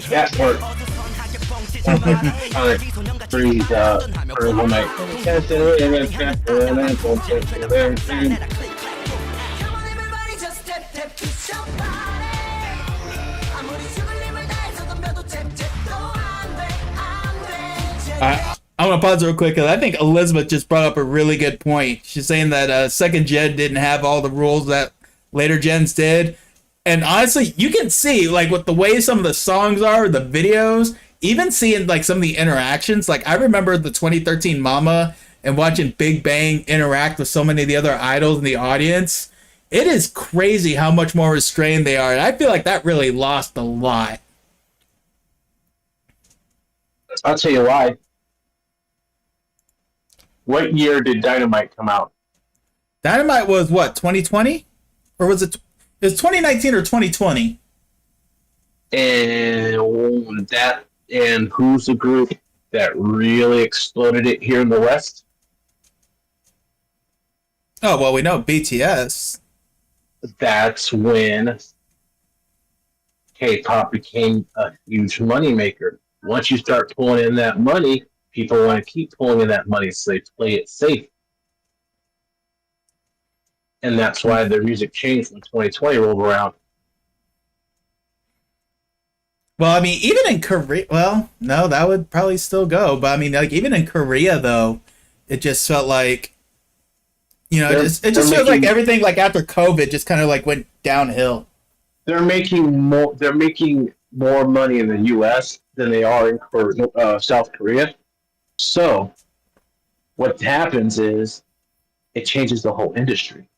That worked. Freeze, roommate. I want to pause real quick because I think Elizabeth just brought up a really good point. She's saying that second gen didn't have all the rules that later gens did. And honestly, you can see, like, with the way some of the songs are, the videos, even seeing, like, some of the interactions. Like, I remember the 2013 Mama and watching Big Bang interact with so many of the other idols in the audience. It is crazy how much more restrained they are. And I feel like that really lost a lot. I'll tell you why. What year did Dynamite come out? Dynamite was what, 2020? Or was it 2019 or 2020? And who's the group that really exploded it here in the West? Oh, well, we know BTS. That's when K-pop became a huge moneymaker. Once you start pulling in that money, people want to keep pulling in that money, so they play it safe. And that's why their music changed when 2020 rolled around. Well, I mean, even in Korea, well, no, that would probably still go. But I mean, like, even in Korea, though, it just felt like, you know, it just feels like everything, like, after COVID just kind of, like, went downhill. They're making more money in the U.S. than they are in South Korea. So what happens is it changes the whole industry,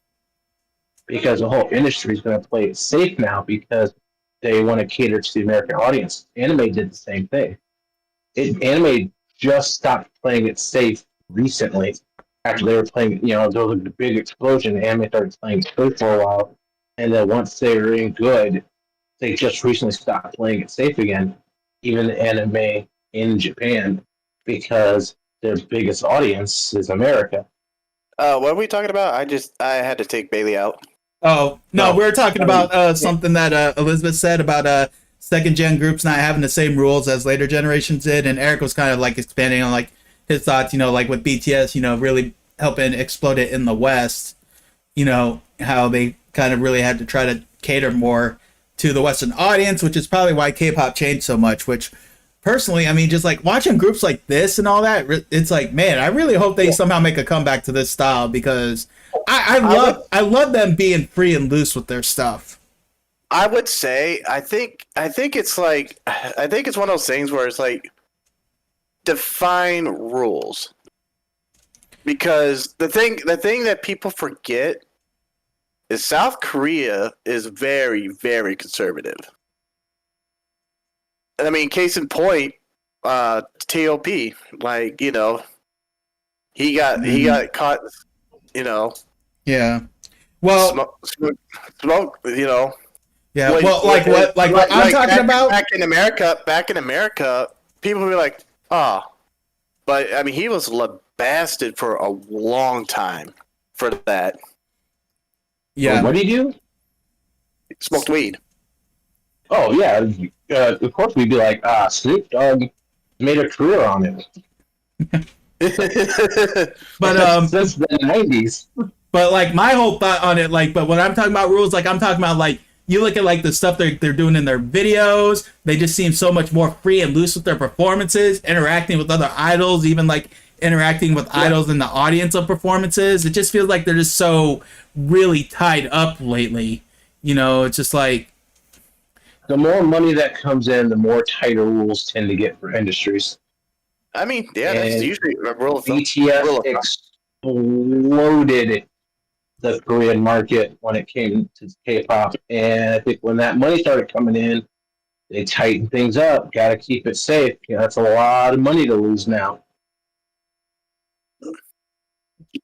because the whole industry is going to play it safe now because they want to cater to the American audience. Anime did the same thing. Anime just stopped playing it safe recently after they were playing, you know, there was a big explosion. Anime started playing it safe for a while, and then once they were in good, they just recently stopped playing it safe again, even the anime in Japan, because their biggest audience is America. What are we talking about? I had to take Bailey out. Oh, no, we were talking about something that Elizabeth said about second gen groups not having the same rules as later generations did, and Eric was kind of like expanding on like his thoughts, you know, like with BTS, you know, really helping explode it in the West, you know, how they kind of really had to try to cater more to the Western audience, which is probably why K-pop changed so much, which personally, I mean, just like watching groups like this and all that, it's like, man, I really hope they somehow make a comeback to this style, because I love them being free and loose with their stuff. I would say I think it's like, I think it's one of those things where it's like, define rules, because the thing that people forget is South Korea is very, very conservative. And I mean, case in point, T.O.P. Like, you know, he got caught, you know. Yeah. Well, smoke, you know. Yeah. Well, like what I'm talking about back in America, people would be like, oh, but I mean, he was lambasted for a long time for that. Yeah. Well, what did he do? Smoked weed. Oh yeah, of course we'd be like, Snoop Dogg made a career on it. But since the 90s. But like my whole thought on it, like, but when I'm talking about rules, like I'm talking about like, you look at like the stuff they're doing in their videos, they just seem so much more free and loose with their performances, interacting with other idols, even like interacting with idols in the audience of performances. It just feels like they're just so really tied up lately. You know, it's just like, the more money that comes in, the more tighter rules tend to get for industries. I mean, yeah, that's usually a rule of thumb. BTS exploded the Korean market when it came to K-pop, and I think when that money started coming in, they tightened things up. Got to keep it safe. You know, that's a lot of money to lose now.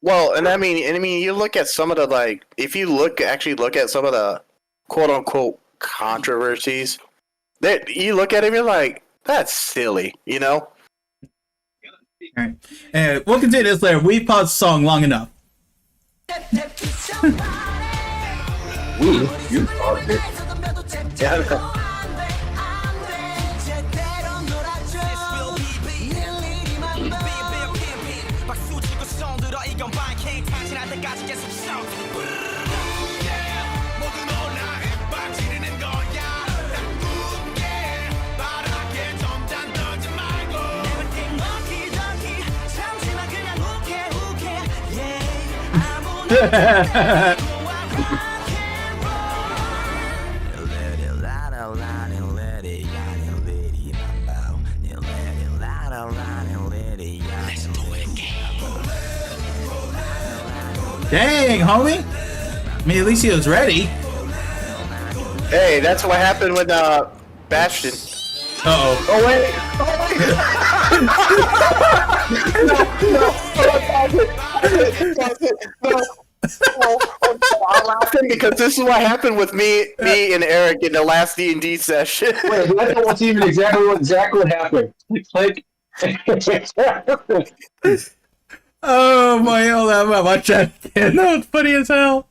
Well, and I mean, you look at some of the, like, if you look at some of the quote unquote controversies, that you look at it, you're like, that's silly, you know. all right. And we'll continue this later. We paused the song long enough. You paused it. Yeah. Dang, homie. I mean, at least he was ready. Hey, that's what happened with Bastion. Uh-oh. Oh wait. I'm laughing because this is what happened with me and Eric in the last D&D session. Wait, that's even exactly what happened. Like, Oh my, hold on, I'm watch that again. That was funny as hell.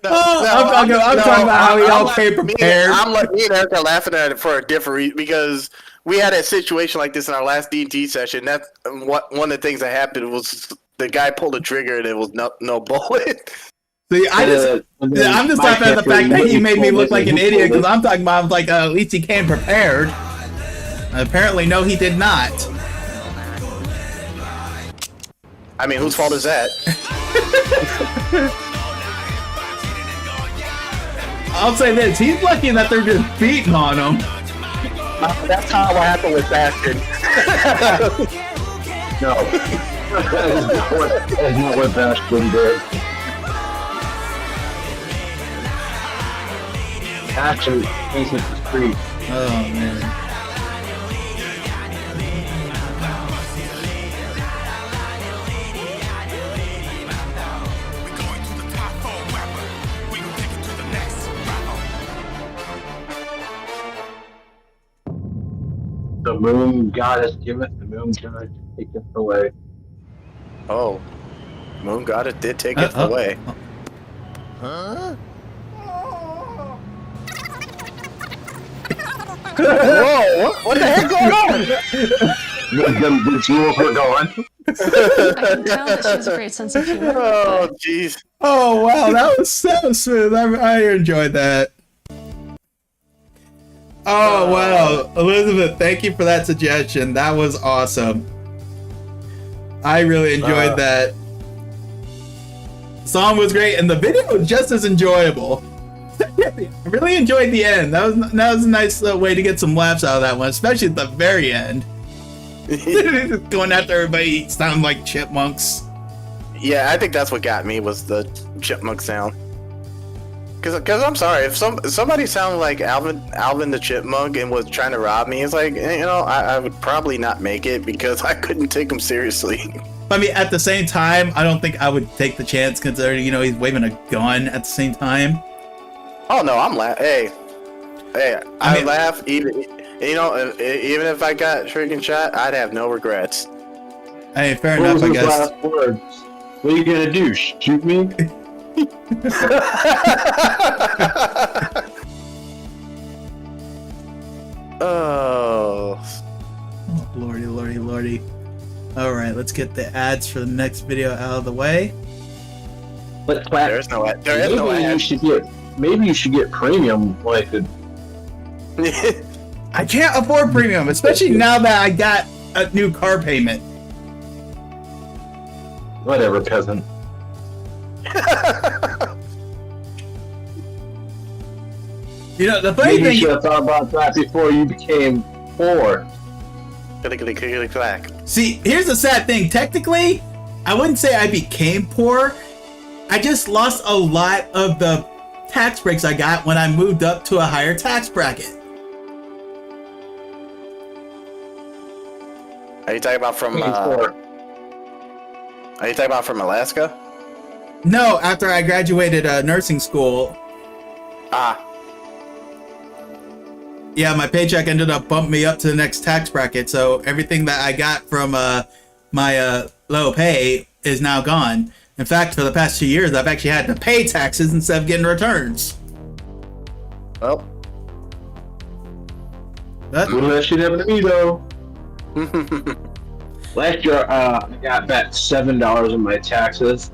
I'm talking about how we all came prepared. Me and Eric are laughing at it for a different reason because we had a situation like this in our last D&D session. That's what one of the things that happened was the guy pulled the trigger and it was no bullet. See, I'm just laughing at the fact that he made me look like an idiot because I'm talking about like at least he came prepared. Apparently, no, he did not. I mean, whose fault is that? I'll say this: he's lucky that they're just beating on him. That's how what happened with Bastion. no. That's not what Bastion did. Action isn't the street. Oh man. The moon goddess giveth, the moon goddess taketh away. Oh, Moon God, it did take it away. Huh? Whoa! What the heck going on? The jewels were gone. I can tell that she has a great sense of humor. Oh, jeez. Oh wow, that was so smooth. I enjoyed that. Oh wow, Elizabeth, thank you for that suggestion. That was awesome. I really enjoyed that. The song was great, and the video was just as enjoyable. I really enjoyed the end. That was a nice way to get some laughs out of that one, especially at the very end. Just going after everybody, sounding like chipmunks. Yeah, I think that's what got me was the chipmunk sound. Because I'm sorry, if somebody sounded like Alvin the Chipmunk and was trying to rob me, it's like, I would probably not make it because I couldn't take him seriously. I mean, at the same time, I don't think I would take the chance considering, he's waving a gun at the same time. Oh no, I'm laughing. Hey, I laugh even if I got freaking shot, I'd have no regrets. Hey, fair enough, I guess. Last words? What are you gonna do? Shoot me? Oh, lordy. All right, let's get the ads for the next video out of the way. But Clack, there is no ad. Maybe you should get premium, like I can't afford premium, especially now that I got a new car payment. whatever, peasant. The funny Maybe thing. you should have thought about that before you became poor. Clack. See, here's the sad thing. Technically, I wouldn't say I became poor. I just lost a lot of the tax breaks I got when I moved up to a higher tax bracket. Are you talking about from? Are you talking about from Alaska? No, after I graduated nursing school. Yeah, my paycheck ended up bumping me up to the next tax bracket, so everything that I got from my low pay is now gone. In fact, for the past 2 years, I've actually had to pay taxes instead of getting returns. Well, Well, that shit happened to me though. Last year, I got back $7 in my taxes,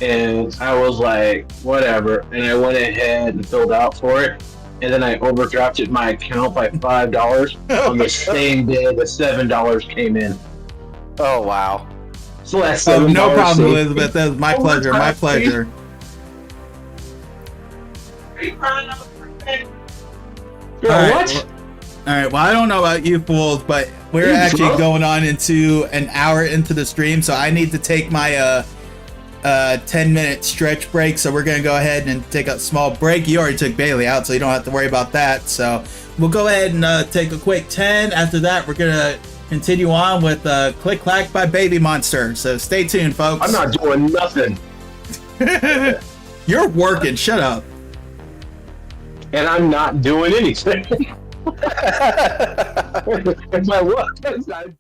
and I was like, whatever. And I went ahead and filled out for it, and then I overdrafted my account by $5 on the same day the $7 came in. oh wow. Flex Oh, them, no Darcy. problem, Elizabeth. That was my Oh, pleasure. My Darcy. pleasure. Girl, All right, what? well- All right. Well, I don't know about you fools, but we're You actually drunk? going on into an hour into the stream, so I need to take my 10-minute stretch break. So we're gonna go ahead and take a small break. You already took Bailey out, so you don't have to worry about that. So we'll go ahead and take a quick 10. After that, we're gonna continue on with Click Clack by Babymonster. So stay tuned, folks. I'm not doing nothing. You're working. Shut up. And I'm not doing anything. If I was, I'd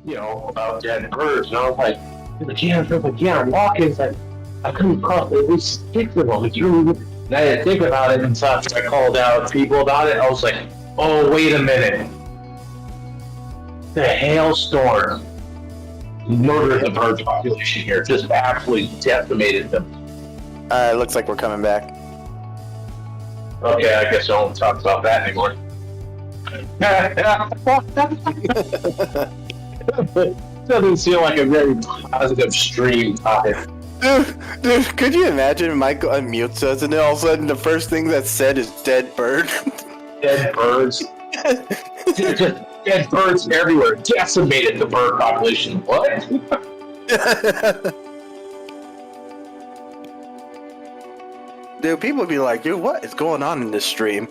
about dead birds, and I was like, I'm walking. It's like, I couldn't cross at least 6 of them. It's really good. And I didn't think about it until after I called out people about it. I was like, oh, wait a minute. The hailstorm murdered the bird population here, just absolutely decimated them. It looks like we're coming back. Okay, I guess I won't talk about that anymore. Doesn't seem like a very positive stream topic. Dude, could you imagine Michael unmutes us and then all of a sudden the first thing that's said is dead bird? Dead birds. Just dead birds everywhere. Decimated the bird population. What? Dude, people would be like, dude, what is going on in this stream?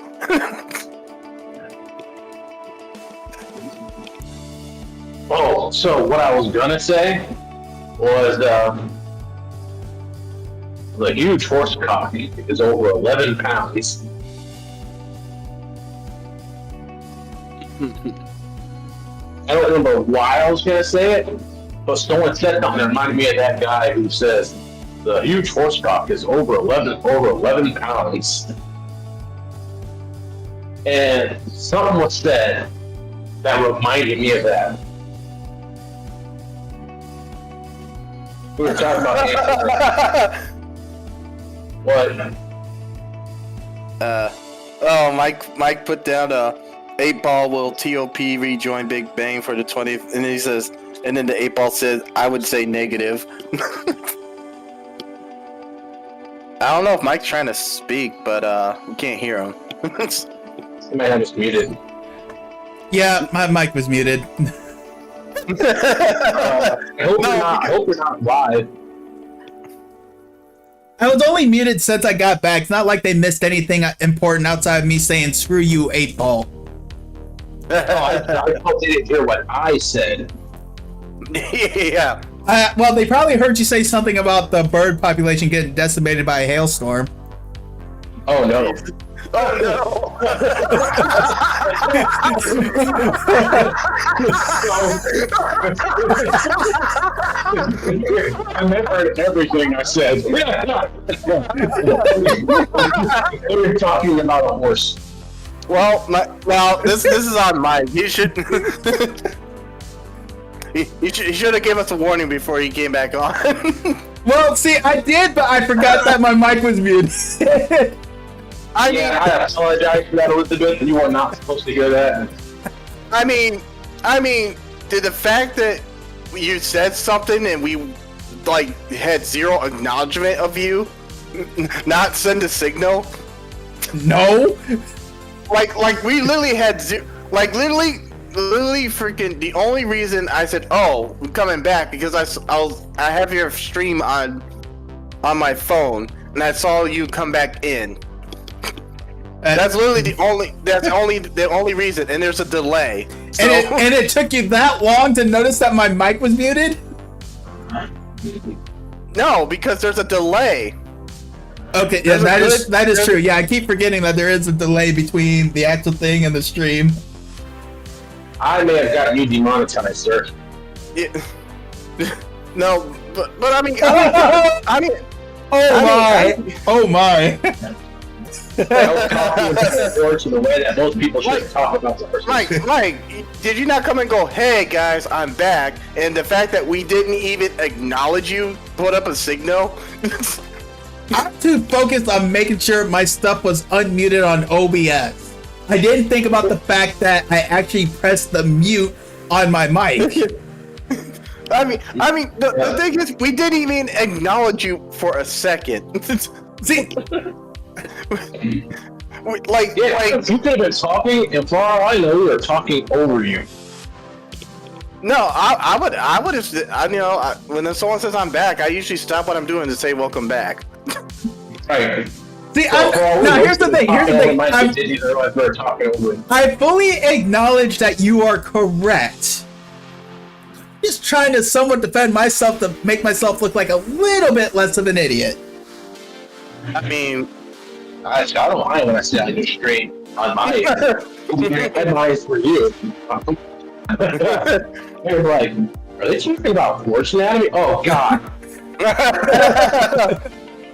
Oh, so what I was gonna say was the huge horse cock is over 11 pounds. I don't remember why I was gonna say it, but someone said something that reminded me of that guy who says the huge horse cock is over 11 pounds. And something was said that reminded me of that. We were talking about what? Mike put down 8-Ball will TOP rejoin Big Bang for the 20th, and he says, and then the 8-Ball says, I would say negative. I don't know if Mike's trying to speak, but we can't hear him. Man, I just muted. Yeah, my mic was muted. I hope you're not live. I was only muted since I got back. It's not like they missed anything important outside of me saying, screw you, 8-Ball. I hope they didn't hear what I said. Yeah. Well, they probably heard you say something about the bird population getting decimated by a hailstorm. Oh no. Oh no. I remembered everything I said. We were talking about a horse. Well, this is on Mike. You should. He should have given us a warning before he came back on. Well, see, I did, but I forgot that my mic was muted. I apologize for that, Elizabeth. You are not supposed to hear that. I mean, did the fact that you said something and we had zero acknowledgement of you not send a signal? No. Like we literally had literally freaking the only reason I said, "Oh, we're coming back," because I have your stream on my phone and I saw you come back in. That's literally the only reason, and there's a delay. So. And it took you that long to notice that my mic was muted? No, because there's a delay. Okay, yeah, that is true. Yeah, I keep forgetting that there is a delay between the actual thing and the stream. I may have got you demonetized, sir. Yeah. No, but I mean, oh my. I was talking about the words in the way that most people should talk about the person. Mike, did you not come and go, hey guys, I'm back? And the fact that we didn't even acknowledge you, put up a signal? I'm too focused on making sure my stuff was unmuted on OBS. I didn't think about the fact that I actually pressed the mute on my mic. I mean, the thing is, we didn't even acknowledge you for a second. See, you could have been talking, and for all I know, we were talking over you. No, I would have. When someone says I'm back, I usually stop what I'm doing to say welcome back. Right. See, now here's the thing. I fully acknowledge that you are correct. Just trying to somewhat defend myself to make myself look like a little bit less of an idiot. I mean, I don't mind when I say I do straight on my advice for you. They're like, are they talking about horse anatomy? Oh God.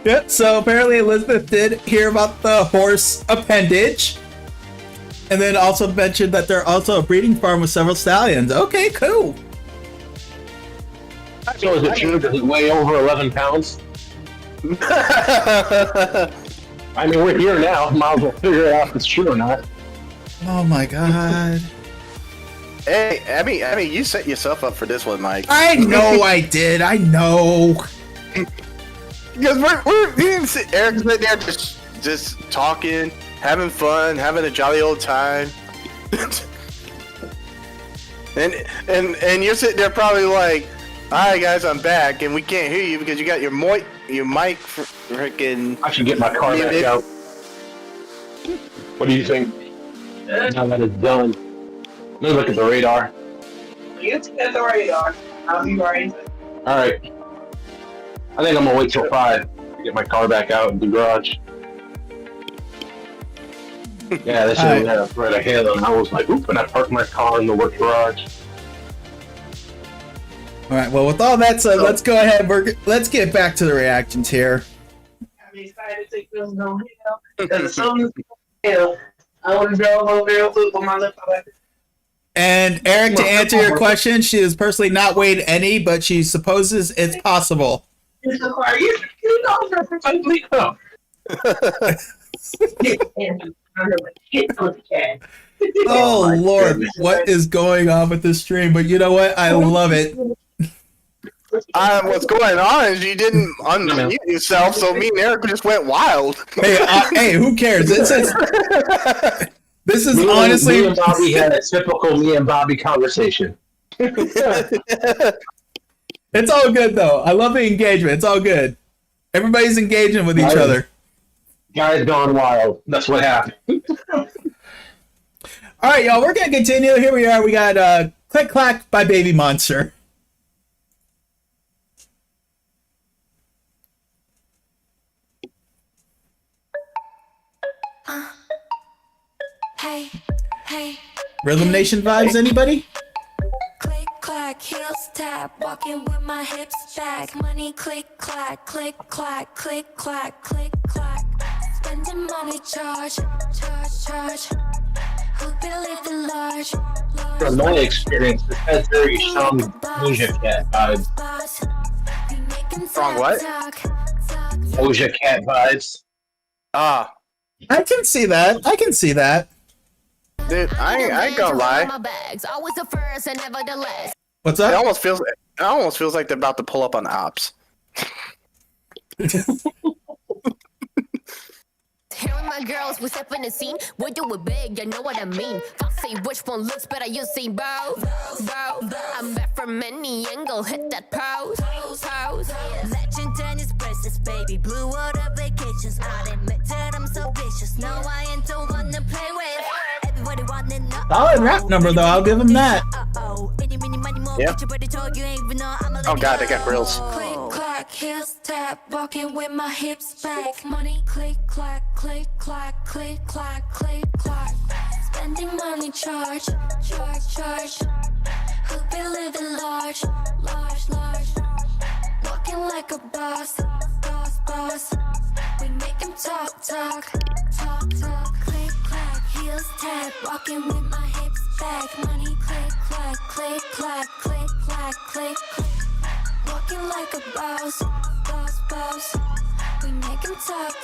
Yep, so apparently Elizabeth did hear about the horse appendage. And then also mentioned that they're also a breeding farm with several stallions. Okay, cool. So is it true? Does it weigh over 11 pounds? I mean, we're here now. Might as well figure out if it's true or not. Oh my god. Hey, I mean, you set yourself up for this one, Mike. I know I did. I know. Because we're Eric's sitting there just talking, having fun, having a jolly old time. and you're sitting there probably like, "Alright guys, I'm back," and we can't hear you because you got your mic freaking. I should get my car back out. What do you think? Now that it's done. Let me look at the radar. You get the radar. I'll be right. Alright. I think I'm gonna wait till 5 to get my car back out in the garage. Yeah, this is right ahead, and I was like, oop, and I parked my car in the work garage. All right. Well, with all that said, let's go ahead. Let's get back to the reactions here. I'm excited to go no hell. As soon as hell, I want to go over there with my lip. And Eric, to answer your question, she has personally not weighed any, but she supposes it's possible. You know, perfectly go. Oh Lord, what is going on with this stream? But you know what? I love it. What's going on is you didn't unmute yourself, so me and Eric just went wild. Hey, who cares? This is honestly. Me and Bobby had a typical me and Bobby conversation. It's all good though. I love the engagement. It's all good. Everybody's engaging with each other. Guys gone wild. That's what happened. All right, y'all. We're gonna continue. Here we are. We got "Click Clack" by Babymonster. Hey, hey. Rhythm Nation vibes, anybody? Click, clack, heels tap, walking with my hips back. Money click, clack, click, clack, click, clack, click, clack. Spending money, charge. Who believe in large? From my experience, this has very strong Doja Cat vibes. Strong what? Doja Cat vibes. Ah, I can see that. dude, I ain't gonna lie. What's It up? almost feels like they're about to pull up on ops. Here with my girls, we step in the scene. We do it big, you know what I mean. Foxy, which one looks better? You see both. I'm back from any angle, hit that pose. Legend tennis bracelets, baby. Blue water vacations. I admit that I'm so vicious. No, I ain't the one to play with. Everybody wanna know. Solid rap number though. I'll give him that. Yeah. Oh god, they got grills. Click, clack, heels tap, walking with my hips back. Money click, clack, click, clack, click, clack, click, clack. Spending money, charge. Who be living large. Walking like a boss. We make him talk. Click, clack, heels tap, walking with my hips back. Money click, clack, click, clack, click, clack, click, click. Walking like a boss. We make him talk.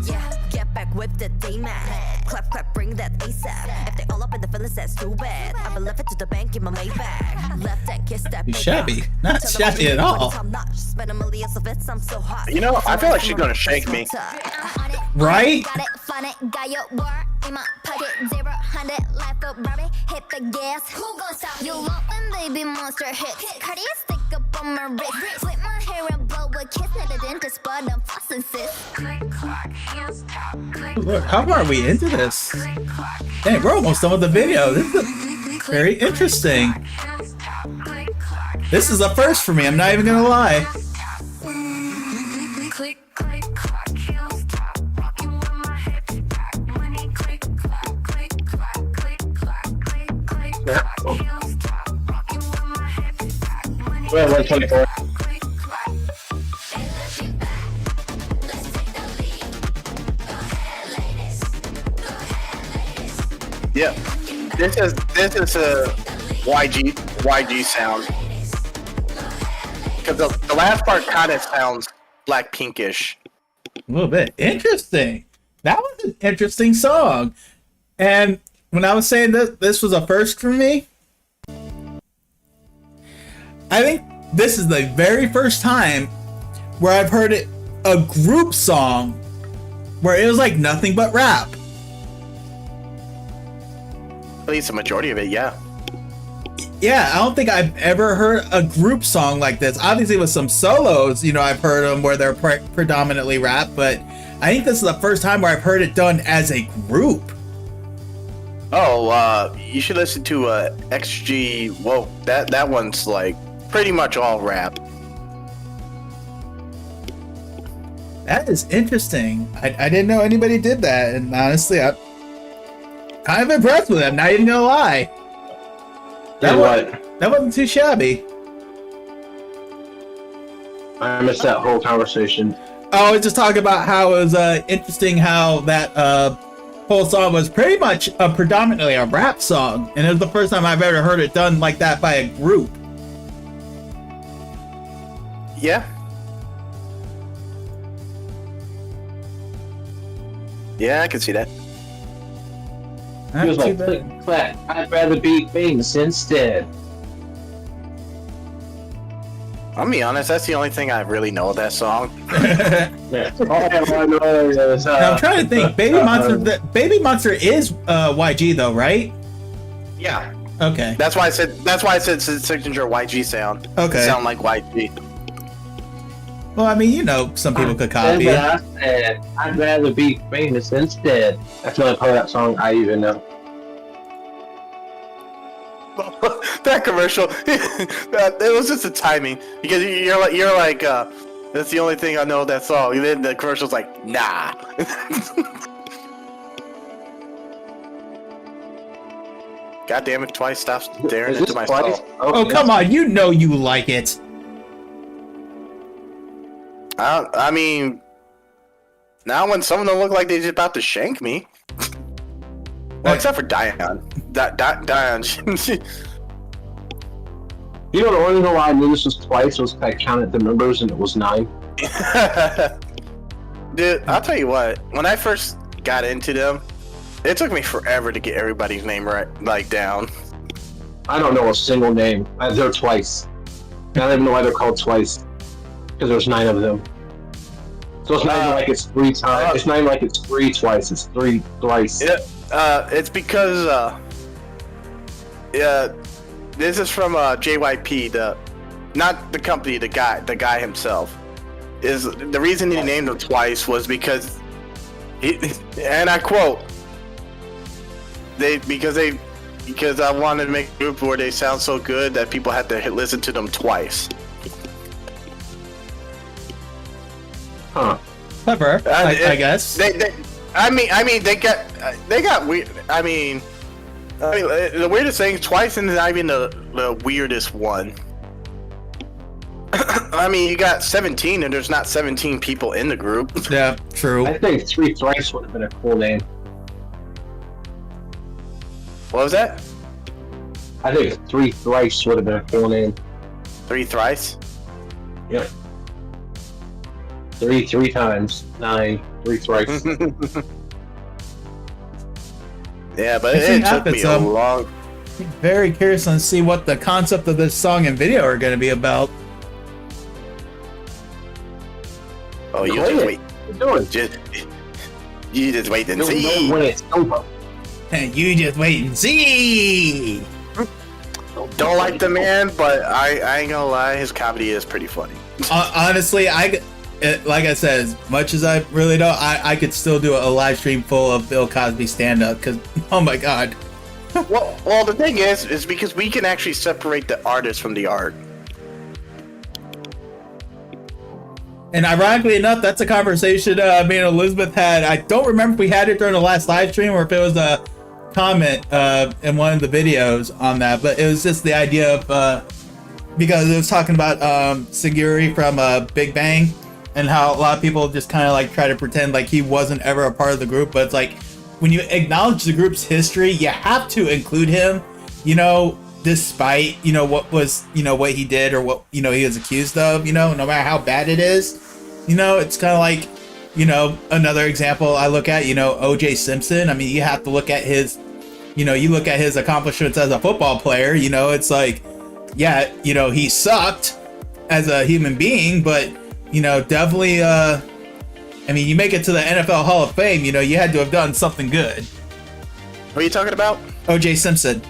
Yeah, get back with the D-Mac. Clap, bring that ASAP. If they all up in the feelings, that's too bad. I will left it to the bank in my Maybach. Left that kiss that He's shabby. Not shabby at all. You know, I feel like she's gonna shake me. Right? Got it, find it, got your word in my pocket. 0, 100, life of Barbie. Hit the gas. Who gon' stop me? You love when Babymonster hits. Cardi stick up on my wrist. Flip my hair and blow a kiss. Not a dentist, but I'm flossing, sis. Look, how far are we into this? Dang, we're almost done with the video. This is very interesting. This is a first for me. I'm not even gonna lie. Click, clack, heels tap, walking with my hips back. Money click, clack, click, clack, click, clack, click, Well, 124. Yeah, this is a YG sound because the last part kind of sounds Blackpinkish. A little bit interesting. That was an interesting song. And when I was saying this was a first for me, I think this is the very first time where I've heard a group song where it was like nothing but rap. At least the majority of it, yeah. Yeah, I don't think I've ever heard a group song like this. Obviously, with some solos, you know, I've heard them where they're predominantly rap, but I think this is the first time where I've heard it done as a group. Oh, you should listen to XG. Whoa, that one's like pretty much all rap. That is interesting. I didn't know anybody did that, and honestly, I'm kind of impressed with them. Not even gonna lie. That wasn't too shabby. I missed that whole conversation. I was just talking about how it was interesting how that whole song was pretty much predominantly a rap song, and it was the first time I've ever heard it done like that by a group. Yeah. Yeah, I can see that. He was like, Clack, I'd rather be famous instead. I'll be honest, that's the only thing I really know of that song. Yeah. All I know is, Now, I'm trying to think. Babymonster is YG though, right? Yeah. Okay. That's why I said it's a signature YG sound. Okay. Sound like YG. Well, I mean, you know, some people could copy it. I said, I'd rather be famous instead. That's the only part of that song I even know. That commercial, it was just the timing because you're like that's the only thing I know of that song. And then the commercial's like, nah. God damn it! Twice stop staring into my soul. Oh, come on! You know you like it. I mean, now when someone don't look like they're just about to shank me. Well, except for Dion. Dion. You know, the only reason why I knew this was twice was because I counted the numbers and it was 9. Dude, I'll tell you what. When I first got into them, it took me forever to get everybody's name right, like down. I don't know a single name. They're twice. I don't even know why they're called twice. Because there's 9 of them. So it's not even like it's 3 times. It's not even like it's 3 twice. It's 3 thrice. It's because this is from JYP, not the company, the guy himself. Is the reason he named them twice was because and I quote, because I wanted to make a group where they sound so good that people had to listen to them twice. Huh. Clever, I guess. They got weird. I mean, the weirdest thing, twice and not even the weirdest one. I mean, you got 17 and there's not 17 people in the group. Yeah, true. I think 3 thrice would have been a cool name. What was that? I think 3 thrice would have been a cool name. 3 thrice? Yep. 3 times. 9. 3 thrice. Yeah, but it took me a long. Very curious to see what the concept of this song and video are going to be about. Oh, you just wait. What are you doing? You just wait and You'll see. know when it's over. And you just wait and see. Don't like the man, but I ain't gonna lie, his comedy is pretty funny. Honestly, like I said, as much as I really don't, I could still do a live stream full of Bill Cosby stand-up because, oh my god. well, the thing is because we can actually separate the artist from the art. And ironically enough, that's a conversation me and Elizabeth had. I don't remember if we had it during the last live stream or if it was comment in one of the videos on that, but it was just the idea of because it was talking about Yuri from Big Bang and how a lot of people just kind of like try to pretend like he wasn't ever a part of the group, but it's like when you acknowledge the group's history, you have to include him, you know, despite, you know, what was, you know, what he did or what, you know, he was accused of, you know, no matter how bad it is, you know, it's kind of like, you know, another example I look at, you know, OJ Simpson. I mean, you have to look at his, you know, you look at his accomplishments as a football player, you know, it's like, yeah, you know, he sucked as a human being, but, you know, definitely, I mean, you make it to the NFL Hall of Fame, you know, you had to have done something good. What are you talking about? OJ Simpson.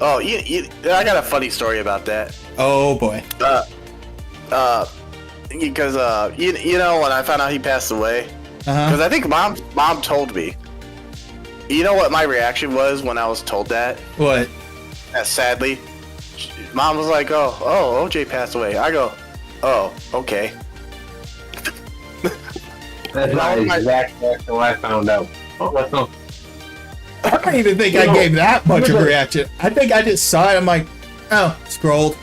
Oh, I got a funny story about that. Oh boy. Because you know, when I found out he passed away, because I think mom told me. You know what my reaction was when I was told that? What? Sadly, mom was like, "Oh, OJ passed away." I go, "Oh, okay." That's not exactly what I found out. I don't even think I gave that much of a reaction. I think I just saw it. I'm like, oh, scrolled.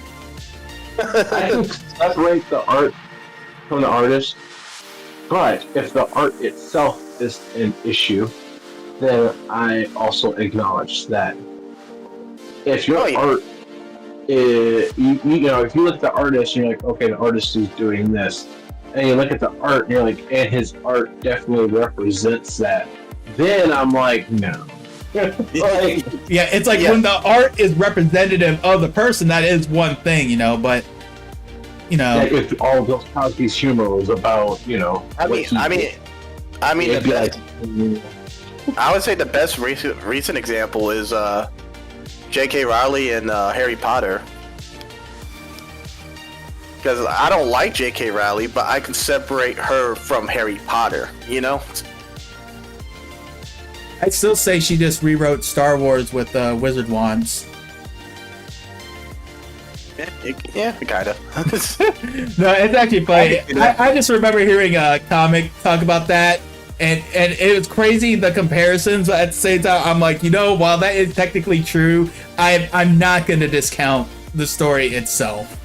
I can separate the art from the artist, but if the art itself is an issue, then I also acknowledge that. If your art is, you know, if you look at the artist and you're like, okay, the artist is doing this, and you look at the art and you're like, and his art definitely represents that, then I'm like, no. Like, yeah, it's like when the art is representative of the person, that is one thing, you know, but you know, like if all of Bill Cosby's humor was about, you know, I mean, the best, I would say the best recent example is J.K. Rowling and Harry Potter. Because I don't like J.K. Rowling, but I can separate her from Harry Potter, you know? I still say she just rewrote Star Wars with wizard wands. Yeah, kind of. No, it's actually funny. I just remember hearing a comic talk about that, and it was crazy, the comparisons, but at the same time, I'm like, you know, while that is technically true, I'm not going to discount the story itself.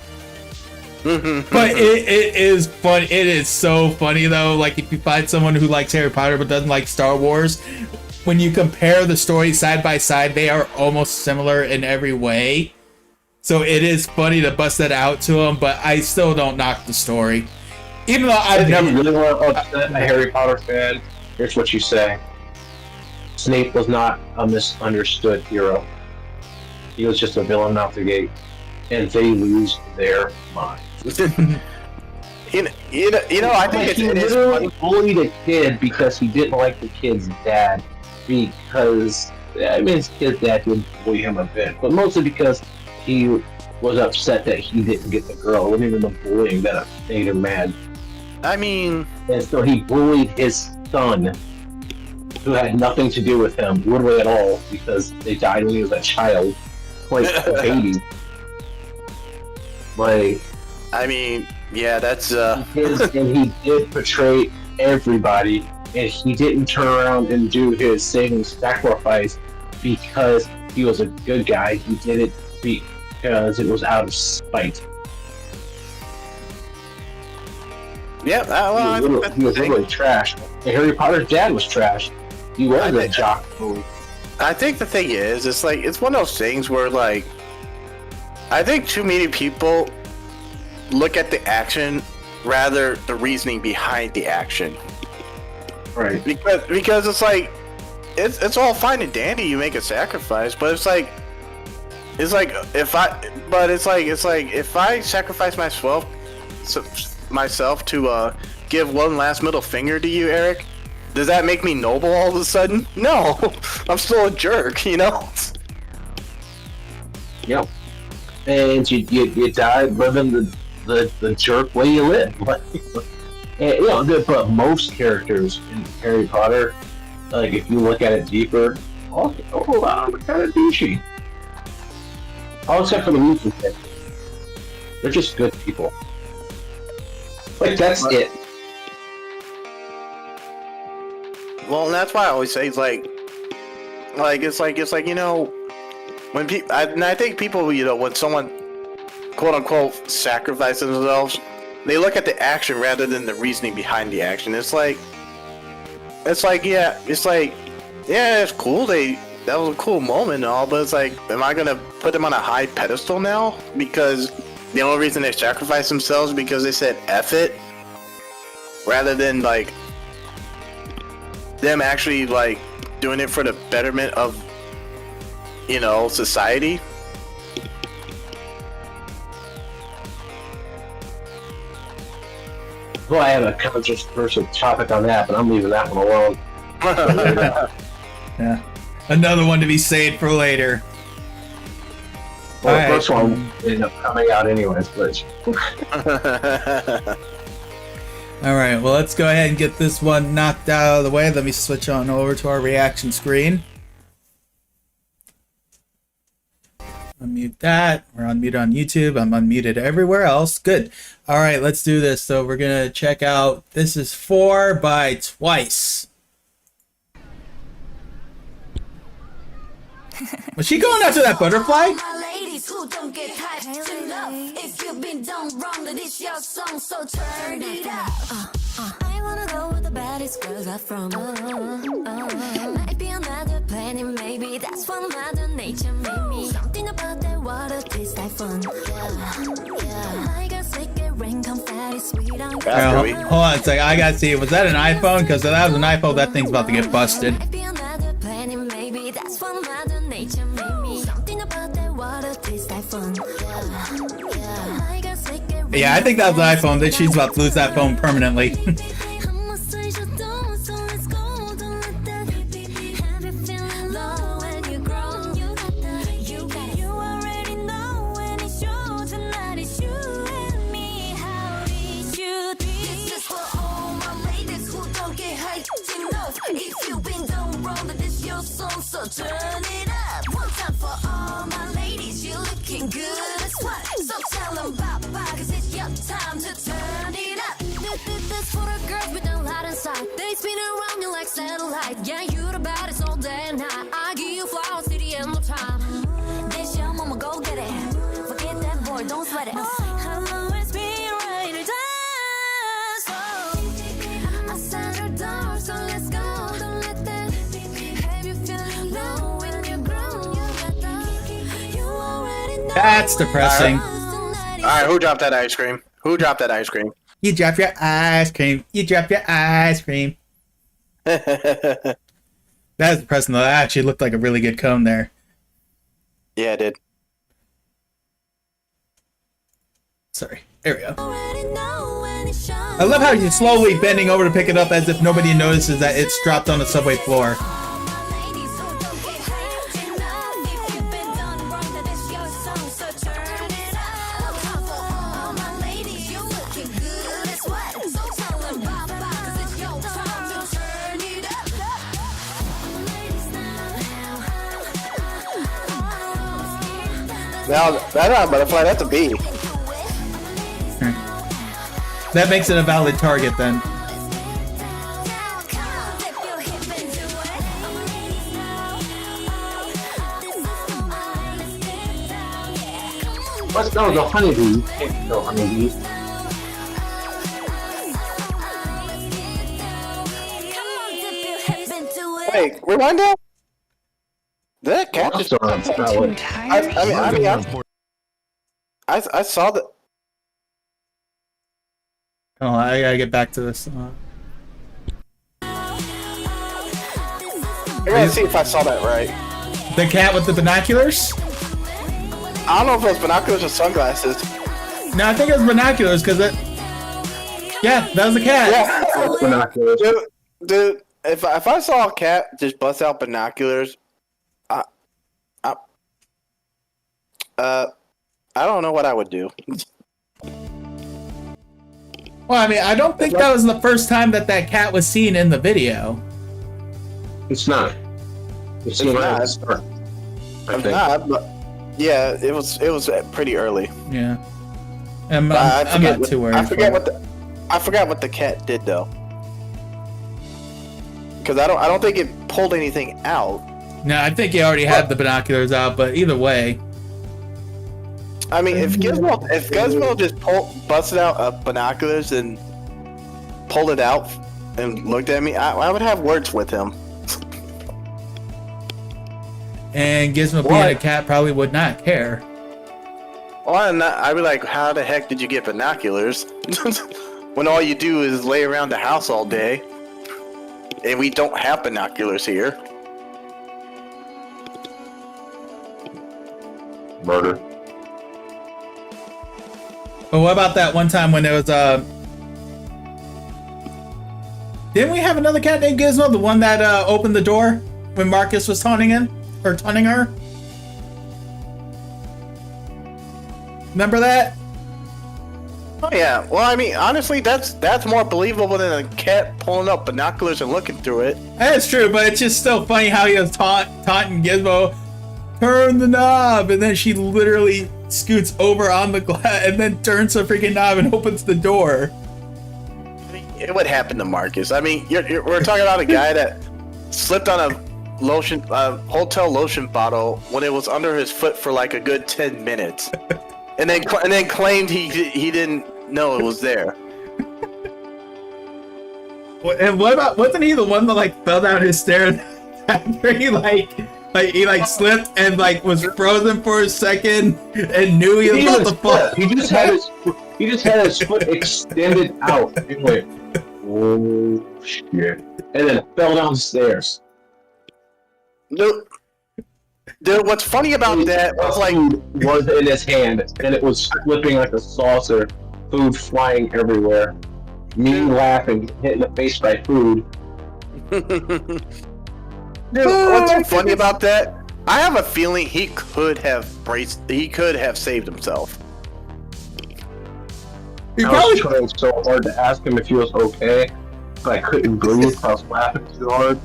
But it is fun. It is so funny, though. Like, if you find someone who likes Harry Potter but doesn't like Star Wars, when you compare the stories side by side, they are almost similar in every way. So it is funny to bust that out to them, but I still don't knock the story. Even though I've never really want to upset a Harry Potter fan, here's what you say. Snape was not a misunderstood hero. He was just a villain out the gate. And they lose their mind. You know, I think he literally bullied a kid because he didn't like the kid's dad. Because, I mean, his kid's dad did bully him a bit, but mostly because he was upset that he didn't get the girl. It wasn't even the bullying that made him mad. I mean... And so he bullied his son, who had nothing to do with him, literally at all, because they died when he was a child, like a baby. Like... I mean, yeah, that's... And he did betray everybody, and he didn't turn around and do his saving sacrifice because he was a good guy. He did it because it was out of spite. Yeah, well, he was literally trash. And Harry Potter's dad was trash. He was a jock bully. I think the thing is, it's like, it's one of those things where, like, I think too many people look at the action rather the reasoning behind the action. Right. Because it's like, it's all fine and dandy, you make a sacrifice, but it's like if I sacrifice myself to give one last middle finger to you, Eric, does that make me noble all of a sudden? No, I'm still a jerk, you know? Yep. And you died living the jerk way you live. And, you know, but most characters in Harry Potter, like, if you look at it deeper, wow, they're kind of douchey. All except for the Weasley kids. They're just good people. Like, that's it. Well, and that's why I always say, it's like, Like it's like when people, I think people, when someone quote unquote sacrifices themselves, they look at the action rather than the reasoning behind the action. It's like yeah, it's cool. That was a cool moment and all, but it's like, am I gonna put them on a high pedestal now because the only reason they sacrificed themselves because they said F it, rather than like them actually like doing it for the betterment of society? Well, I have a controversial topic on that, but I'm leaving that one alone. Yeah. Another one to be saved for later. Well, All the first one ended up coming out anyways, but... All right, well, let's go ahead and get this one knocked out of the way. Let me switch on over to our reaction screen. Unmute that. We're unmuted on YouTube. I'm unmuted everywhere else. Good. All right, let's do this. So we're going to check out, this is 4 by Twice. Was she going after that butterfly? My ladies who don't get hyped to love. If you've been done wrong, then it's your song, so turn it up. I wanna go with the baddest girls are from. Might be another planet, maybe that's what Mother Nature made me. Something about that water tastes like fun. Yeah. I got sick of rain, confetti, sweet on. Hold on a second. I gotta see. Was that an iPhone? Because if that was an iPhone, that thing's about to get busted. Might be another planet, maybe that's what Mother Nature made me. Something about that water tastes like fun. I got sick of Yeah, I think that was an iPhone. That she's about to lose that phone permanently. If you've been done wrong, then it's your song, so turn it up. One time for all my ladies, you're looking good as what? So tell them bye-bye, cause it's your time to turn it up. This for the girls with the light inside. They spin around you like satellite. Yeah, you're the baddest all day and night. I give you flowers to the end of time. This your mama, go get it. Forget that boy, don't sweat it. I'll always be right to dance. I set her door, so let's go. That's depressing. Alright, who dropped that ice cream? Who dropped that ice cream? You drop your ice cream. You drop your ice cream. That is depressing, though. That actually looked like a really good cone there. Yeah, it did. Sorry. There we go. I love how you're slowly bending over to pick it up as if nobody notices that it's dropped on the subway floor. Now, that's not a butterfly, that's a bee. That makes it a valid target then. What's no, the honeybee? You can't kill honeybees. Wait, rewind that? That cat just... I saw that... Oh, I gotta get back to this. I gotta see if I saw that right. The cat with the binoculars? I don't know if it was binoculars or sunglasses. No, I think it was binoculars because it. Yeah, that was a cat. Yeah. Binoculars. Dude, if I saw a cat just bust out binoculars, I don't know what I would do. Well, I mean, I don't think that was the first time that cat was seen in the video. It's not. It's not. It's not, but yeah, it was pretty early. Yeah. I'm not too worried. I forgot what the cat did though. Because I don't think it pulled anything out. No, I think he already had the binoculars out, but either way. I mean, if Gizmo just busted out binoculars and pulled it out and looked at me, I would have words with him. And Gizmo being a cat probably would not care. Well, I'd be like, how the heck did you get binoculars? When all you do is lay around the house all day. And we don't have binoculars here. Murder. But what about that one time when there was didn't we have another cat named Gizmo? The one that opened the door when Marcus was taunting her? Remember that? Oh yeah. Well, I mean, honestly, that's more believable than a cat pulling up binoculars and looking through it. That's true, but it's just still funny how he was taunting Gizmo. Turn the knob, and then she literally scoots over on the glass and then turns the freaking knob and opens the door. It would happen to Marcus. I mean, we're talking about a guy that slipped on a hotel lotion bottle when it was under his foot for like a good 10 minutes, and then claimed he didn't know it was there. And what about, wasn't he the one that like fell down his stairs after he slipped and like was frozen for a second and knew he was about to fall? He just had his foot extended out. He went, oh shit, and then fell downstairs. Dude, what's funny about that was like was in his hand and it was flipping like a saucer, food flying everywhere. Me laughing, hit in the face by food. Dude, what's so funny about that? I have a feeling he could have saved himself. He I probably was trying so hard to ask him if he was okay, but I couldn't breathe. I was laughing too hard.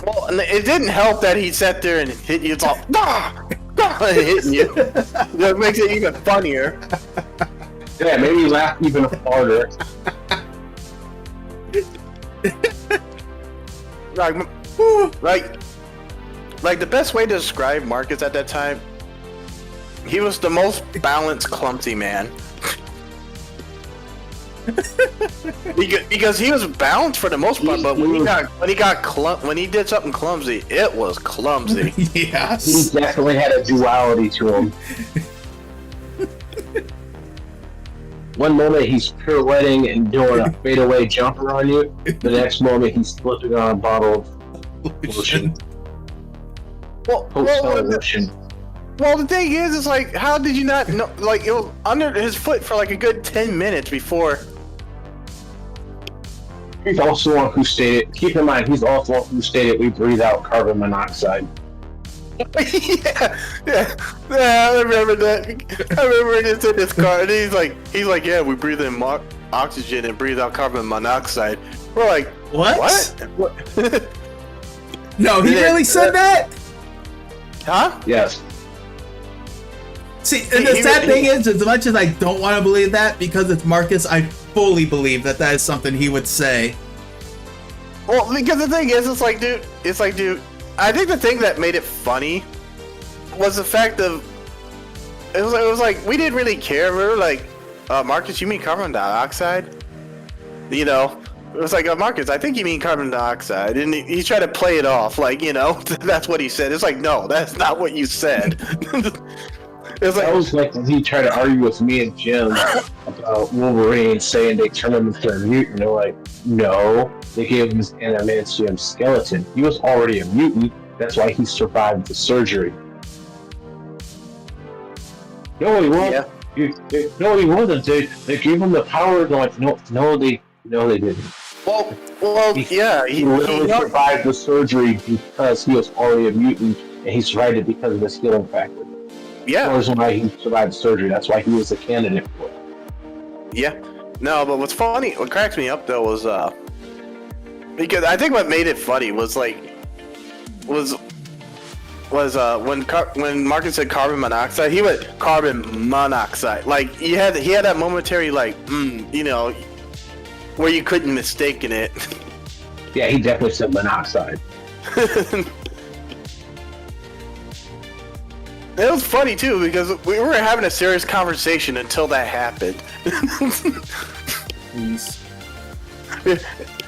Well, and it didn't help that he sat there and hit you. It's all hitting you. That makes it even funnier. Yeah, maybe he laughed even harder. Like the best way to describe Marcus at that time, he was the most balanced, clumsy man. because he was balanced for the most part, but when he did something clumsy, it was clumsy. Yes. He definitely had a duality to him. One moment he's pirouetting and doing a fadeaway jumper on you. The next moment he's slipping on a bottle of lotion. Well, the thing is, it's like, how did you not know? Like, it was under his foot for like a good 10 minutes before. He's also one who stated, keep in mind, he's also one who stated we breathe out carbon monoxide. yeah, I remember that. I remember it's in his car, and he's like, yeah, we breathe in oxygen and breathe out carbon monoxide. We're like, what? No, he really said that? Huh? Yes. See, and the sad thing is, as much as I don't want to believe that, because it's Marcus, I fully believe that is something he would say. Well, because the thing is, it's like, dude, I think the thing that made it funny was the fact of, it was like, we didn't really care. We were like, Marcus, you mean carbon dioxide? You know, it was like, Marcus, I think you mean carbon dioxide. And he tried to play it off, like, you know, that's what he said. It's like, no, that's not what you said. It's like, that was like when he tried to argue with me and Jim about Wolverine, saying they turned him into a mutant. They're like, no, they gave him his adamantium skeleton. He was already a mutant. That's why he survived the surgery. No, he wasn't. Yeah. No, he wasn't. They gave him the power. They're like, no, they didn't. Well, He literally survived the surgery because he was already a mutant, and he survived it because of his healing factor. Yeah. That's why he survived surgery. That's why he was a candidate for it. Yeah. No, but what's funny, what cracks me up though was because I think what made it funny was when Marcus said carbon monoxide, he went carbon monoxide. Like he had that momentary like you know, where you couldn't mistake it. Yeah, he definitely said monoxide. It was funny too because we were having a serious conversation until that happened.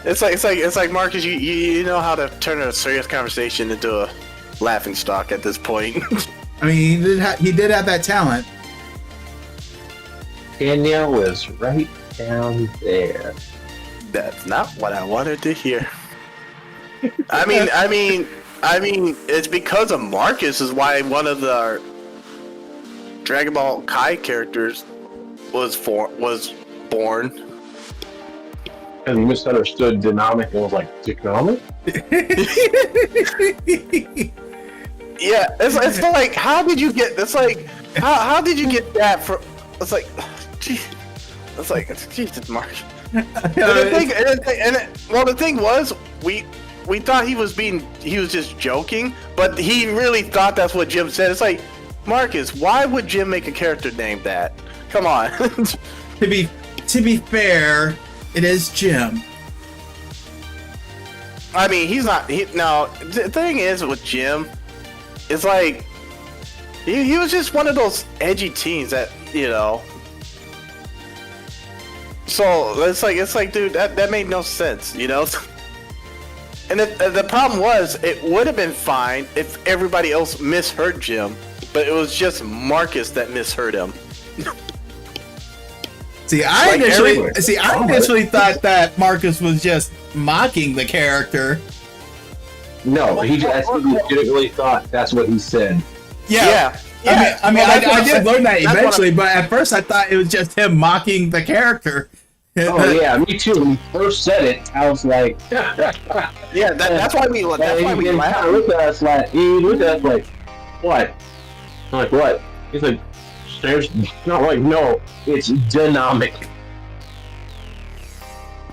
It's like Marcus, you know how to turn a serious conversation into a laughing stock at this point. I mean, he did have that talent. Danielle was right down there. That's not what I wanted to hear. I mean, it's because of Marcus is why one of the Dragon Ball Kai characters was born. And he misunderstood dynamic and was like, dynamic? Yeah, it's like, how did you get? It's like, how did you get that from? It's like, gee, it's like, Jesus, Marcus. The thing was, we thought he was just joking, but he really thought that's what Jim said. It's like, Marcus, why would Jim make a character named that? Come on. To be fair, it is Jim. I mean, he's not. The thing is with Jim, it's like he was just one of those edgy teens that So it's like, dude, that made no sense, And the problem was, it would have been fine if everybody else misheard Jim, but it was just Marcus that misheard him. I initially thought that Marcus was just mocking the character. No, he legitimately thought that's what he said. Yeah. I mean, I did learn that eventually, but at first I thought it was just him mocking the character. Oh yeah, me too. When he first said it, I was like, yeah, that's why we laughed. He looked at us like, what? I'm like, what? He's like, there's not like, no, it's dynamic.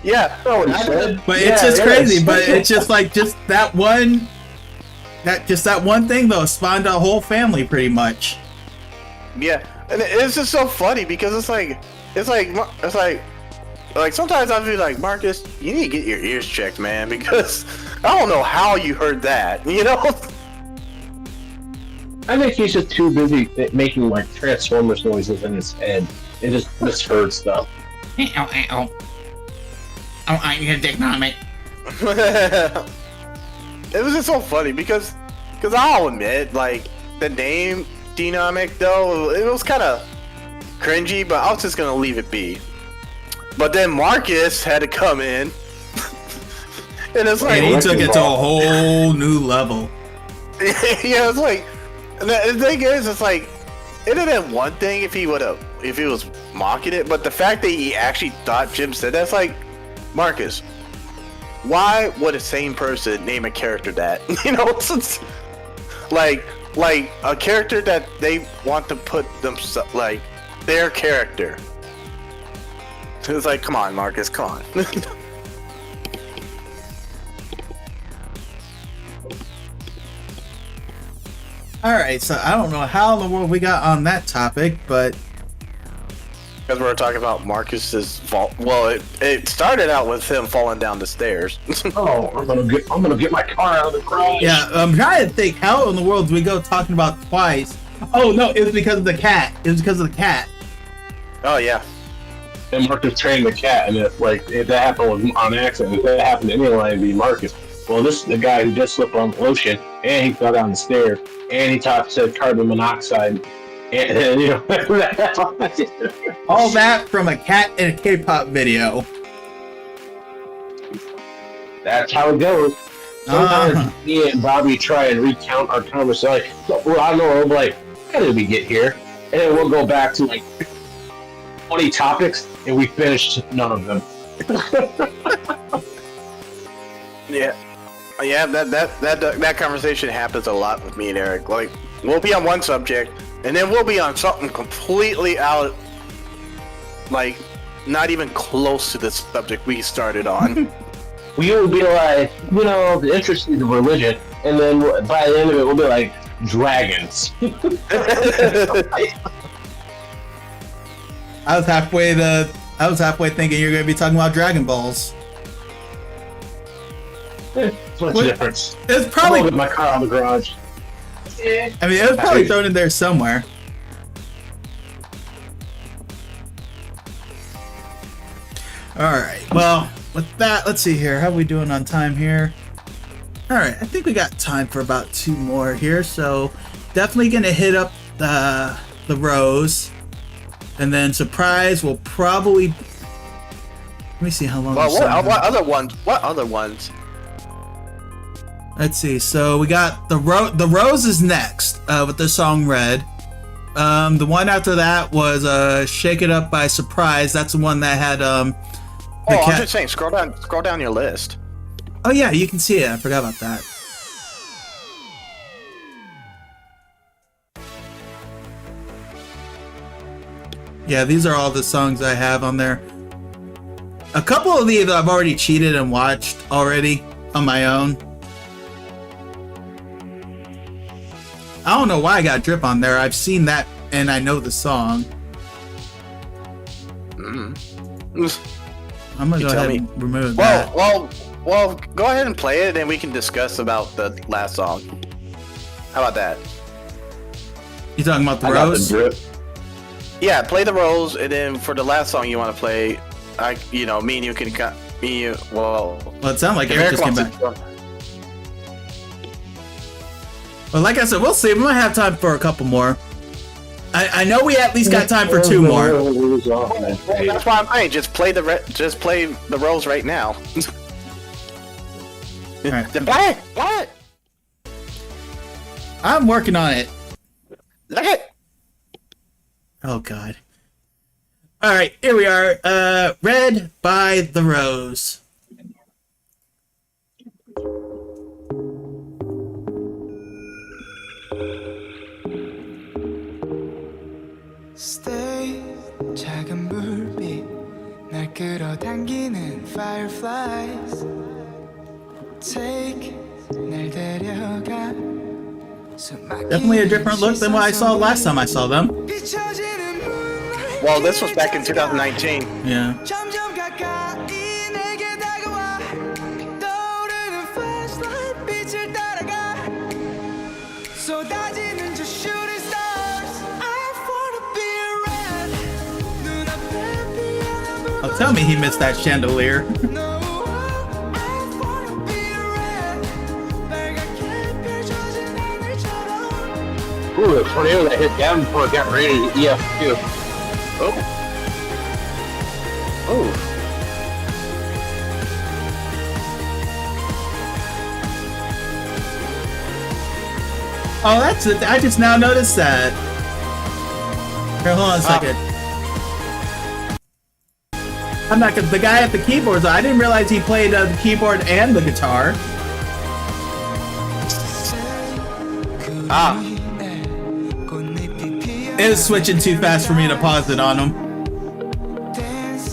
Yeah, but it's just crazy. But it's just like that one thing though spawned a whole family pretty much. Yeah, and it's just so funny because it's like sometimes I feel like, Marcus, you need to get your ears checked, man, because I don't know how you heard that, I think he's just too busy making like Transformers noises in his head and just misheard stuff. Ow. Oh, I need a dynamic. It was just so funny because I'll admit, like, the name Dynamic though, it was kind of cringy, but I was just gonna leave it be. But then Marcus had to come in, and it's like, and he took it to a whole new level. Yeah, it's like, the thing is, it's like, it'd have been one thing if he was mocking it, but the fact that he actually thought Jim said that's like, Marcus, why would a sane person name a character that? Like a character that they want to put themselves, like, their character. It's like, come on, Marcus, come on. Alright, so I don't know how in the world we got on that topic, but because we were talking about Marcus's fault. Well, it started out with him falling down the stairs. Oh, I'm gonna get my car out of the garage. Yeah, I'm trying to think how in the world did we go talking about twice. Oh no, it was because of the cat. Oh yeah. And Marcus trained the cat, and if that happened on accident, if that happened to anyone, it'd be Marcus. Well, this is the guy who just slipped on the lotion, and he fell down the stairs, and he said carbon monoxide, and all that from a cat in a K-pop video. That's how it goes. Sometimes me and Bobby try and recount our conversation. Well, I know, we'll be like, how did we get here? And then we'll go back to like 20 topics, and we finished none of them. Yeah, that conversation happens a lot with me and Eric. Like, we'll be on one subject, and then we'll be on something completely out, like, not even close to the subject we started on. We will be like, the interest in religion, and then by the end of it, we'll be like, dragons. I was halfway thinking you're gonna be talking about Dragon Balls. What's the difference? It's probably with my car out of the garage. Yeah. I mean, it was probably thrown in there somewhere. Alright, well, with that, let's see here. How are we doing on time here? Alright, I think we got time for about 2 more here, so definitely gonna hit up the Rose. And then Surprise will probably... Let me see how long. Well, this song what is. other ones? What other ones? Let's see. So we got the Rose is next with the song Red. The one after that was Shake It Up by Surprise. That's the one that had I'm just saying. Scroll down your list. Oh yeah, you can see it. I forgot about that. Yeah, these are all the songs I have on there. A couple of these I've already cheated and watched already on my own. I don't know why I got Drip on there. I've seen that and I know the song. I'm gonna go ahead and remove that. Well, go ahead and play it, and we can discuss about the last song. How about that? You talking about the I got the Rose? drip. Yeah, play the Rose, and then for the last song you want to play, me and you can Well, it sounded like Eric just came back. Well, like I said, we'll see. We might have time for a couple more. I know we at least got time for 2 more. That's why I'm saying just play the Rose right now. Alright. Play it. I'm working on it. Look it. Oh god. Alright, here we are. Red by the Rose. Stay 작은 불빛 날 끌어당기는 fireflies Take 날 데려가 Definitely a different look than what I saw last time I saw them. Well, this was back in 2019. Yeah. 점점 가까이 내게 다가와 떠오르는 flashlight 빛을 따라가 쏟아지는 저 shooting stars I wanna be red 눈앞에 피어난 Oh, tell me he missed that chandelier. No, I wanna be red 빨갛게 펼쳐진 하늘처럼 Ooh, the tornado that hit down before it got rated EF2. Oh. Oh, that's it. I just now noticed that. Here, hold on a second. I'm not gonna, the guy at the keyboards. I didn't realize he played the keyboard and the guitar. It was switching too fast for me to pause it on him.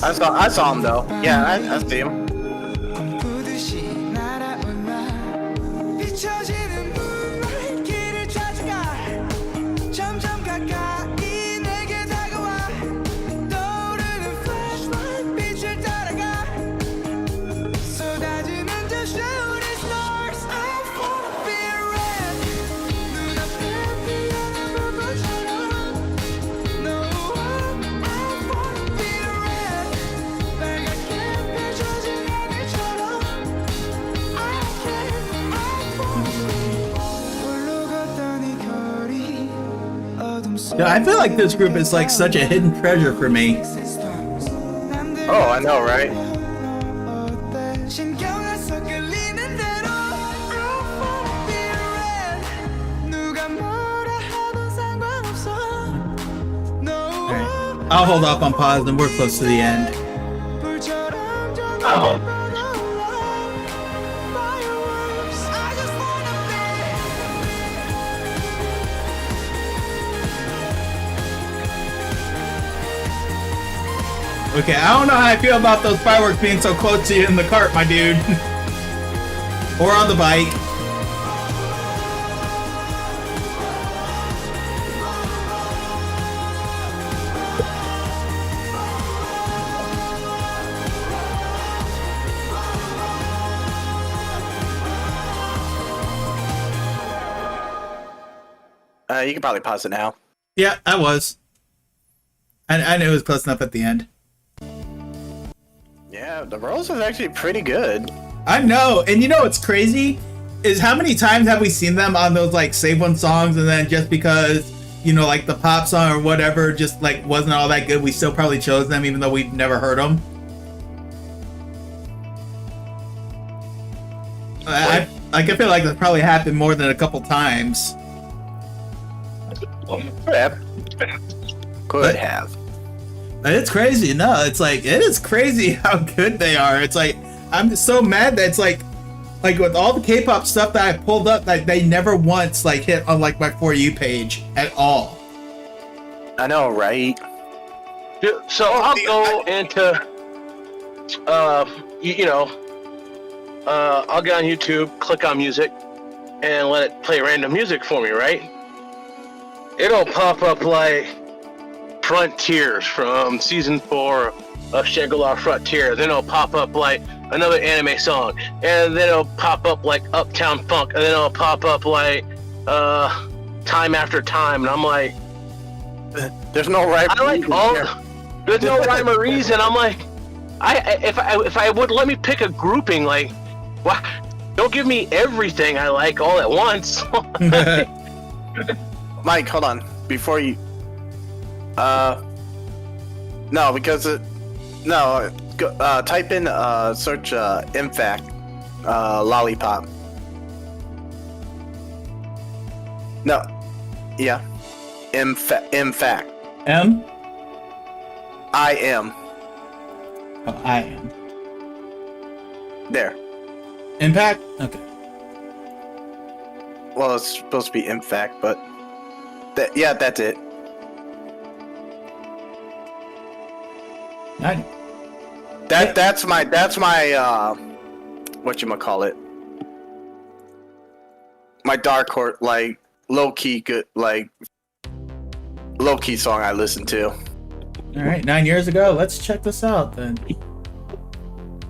I saw him though. Yeah, I see him. 꿈꾸듯이 날아올라 비춰지는 moonlight 길을 찾아가 점점 가까이 내게 다가와 떠오르는 flashlight 빛을 따라가 쏟아지는 저 shooting stars I wanna be red 눈앞에 피어난 불꽃처럼 No, I wanna be red 빨갛게 펼쳐진 하늘처럼 I 홀로 걷던 이 거리 어둠 속 Yeah, I feel like this group is like such a hidden treasure for me. Oh, I know, right? 어때 신경 안 써 끌리는 대로 I wanna be red 누가 뭐라 하던 상관없어 No Alright. I'll hold off on pause and we're close to the end. 불처럼 저 Oh. fireworks I just wanna Okay, I don't know how I feel about those fireworks being so close to you in the cart, my dude. Or on the bike. You can probably pause it now. Yeah, I was. I knew it was close enough at the end. Yeah, the Rose is actually pretty good. I know, and you know what's crazy is how many times have we seen them on those like Save One songs, and then just because like the pop song or whatever just like wasn't all that good, we still probably chose them even though we've never heard them. I feel like that probably happened more than a couple times. Could have. But it's crazy. No, it's like it is crazy how good they are. It's like I'm so mad that it's like with all the K-pop stuff that I pulled up, that they never once like hit on like my For You page at all. I know, right? So I'll go into, I'll get on YouTube, click on music, and let it play random music for me, right? It'll pop up like Frontiers from season 4 of Shangri-La Frontier. Then it'll pop up like another anime song, and then it'll pop up like Uptown Funk, and then it'll pop up like Time After Time, and I'm like, there's no rhyme. I like all. There's no rhyme or reason. I'm like, if I would let me pick a grouping, like, why? Don't give me everything I like all at once. Mike, hold on. Before you, no, because type in search IMFACT Lollipop. No, yeah, IMFACT. M? I am. Oh, I am. There. Impact? Okay. Well, it's supposed to be IMFACT, but yeah, that's it. That's my whatchamacallit, my dark horse, like low-key good, like low-key song I listen to. All right, 9 years ago. Let's check this out then.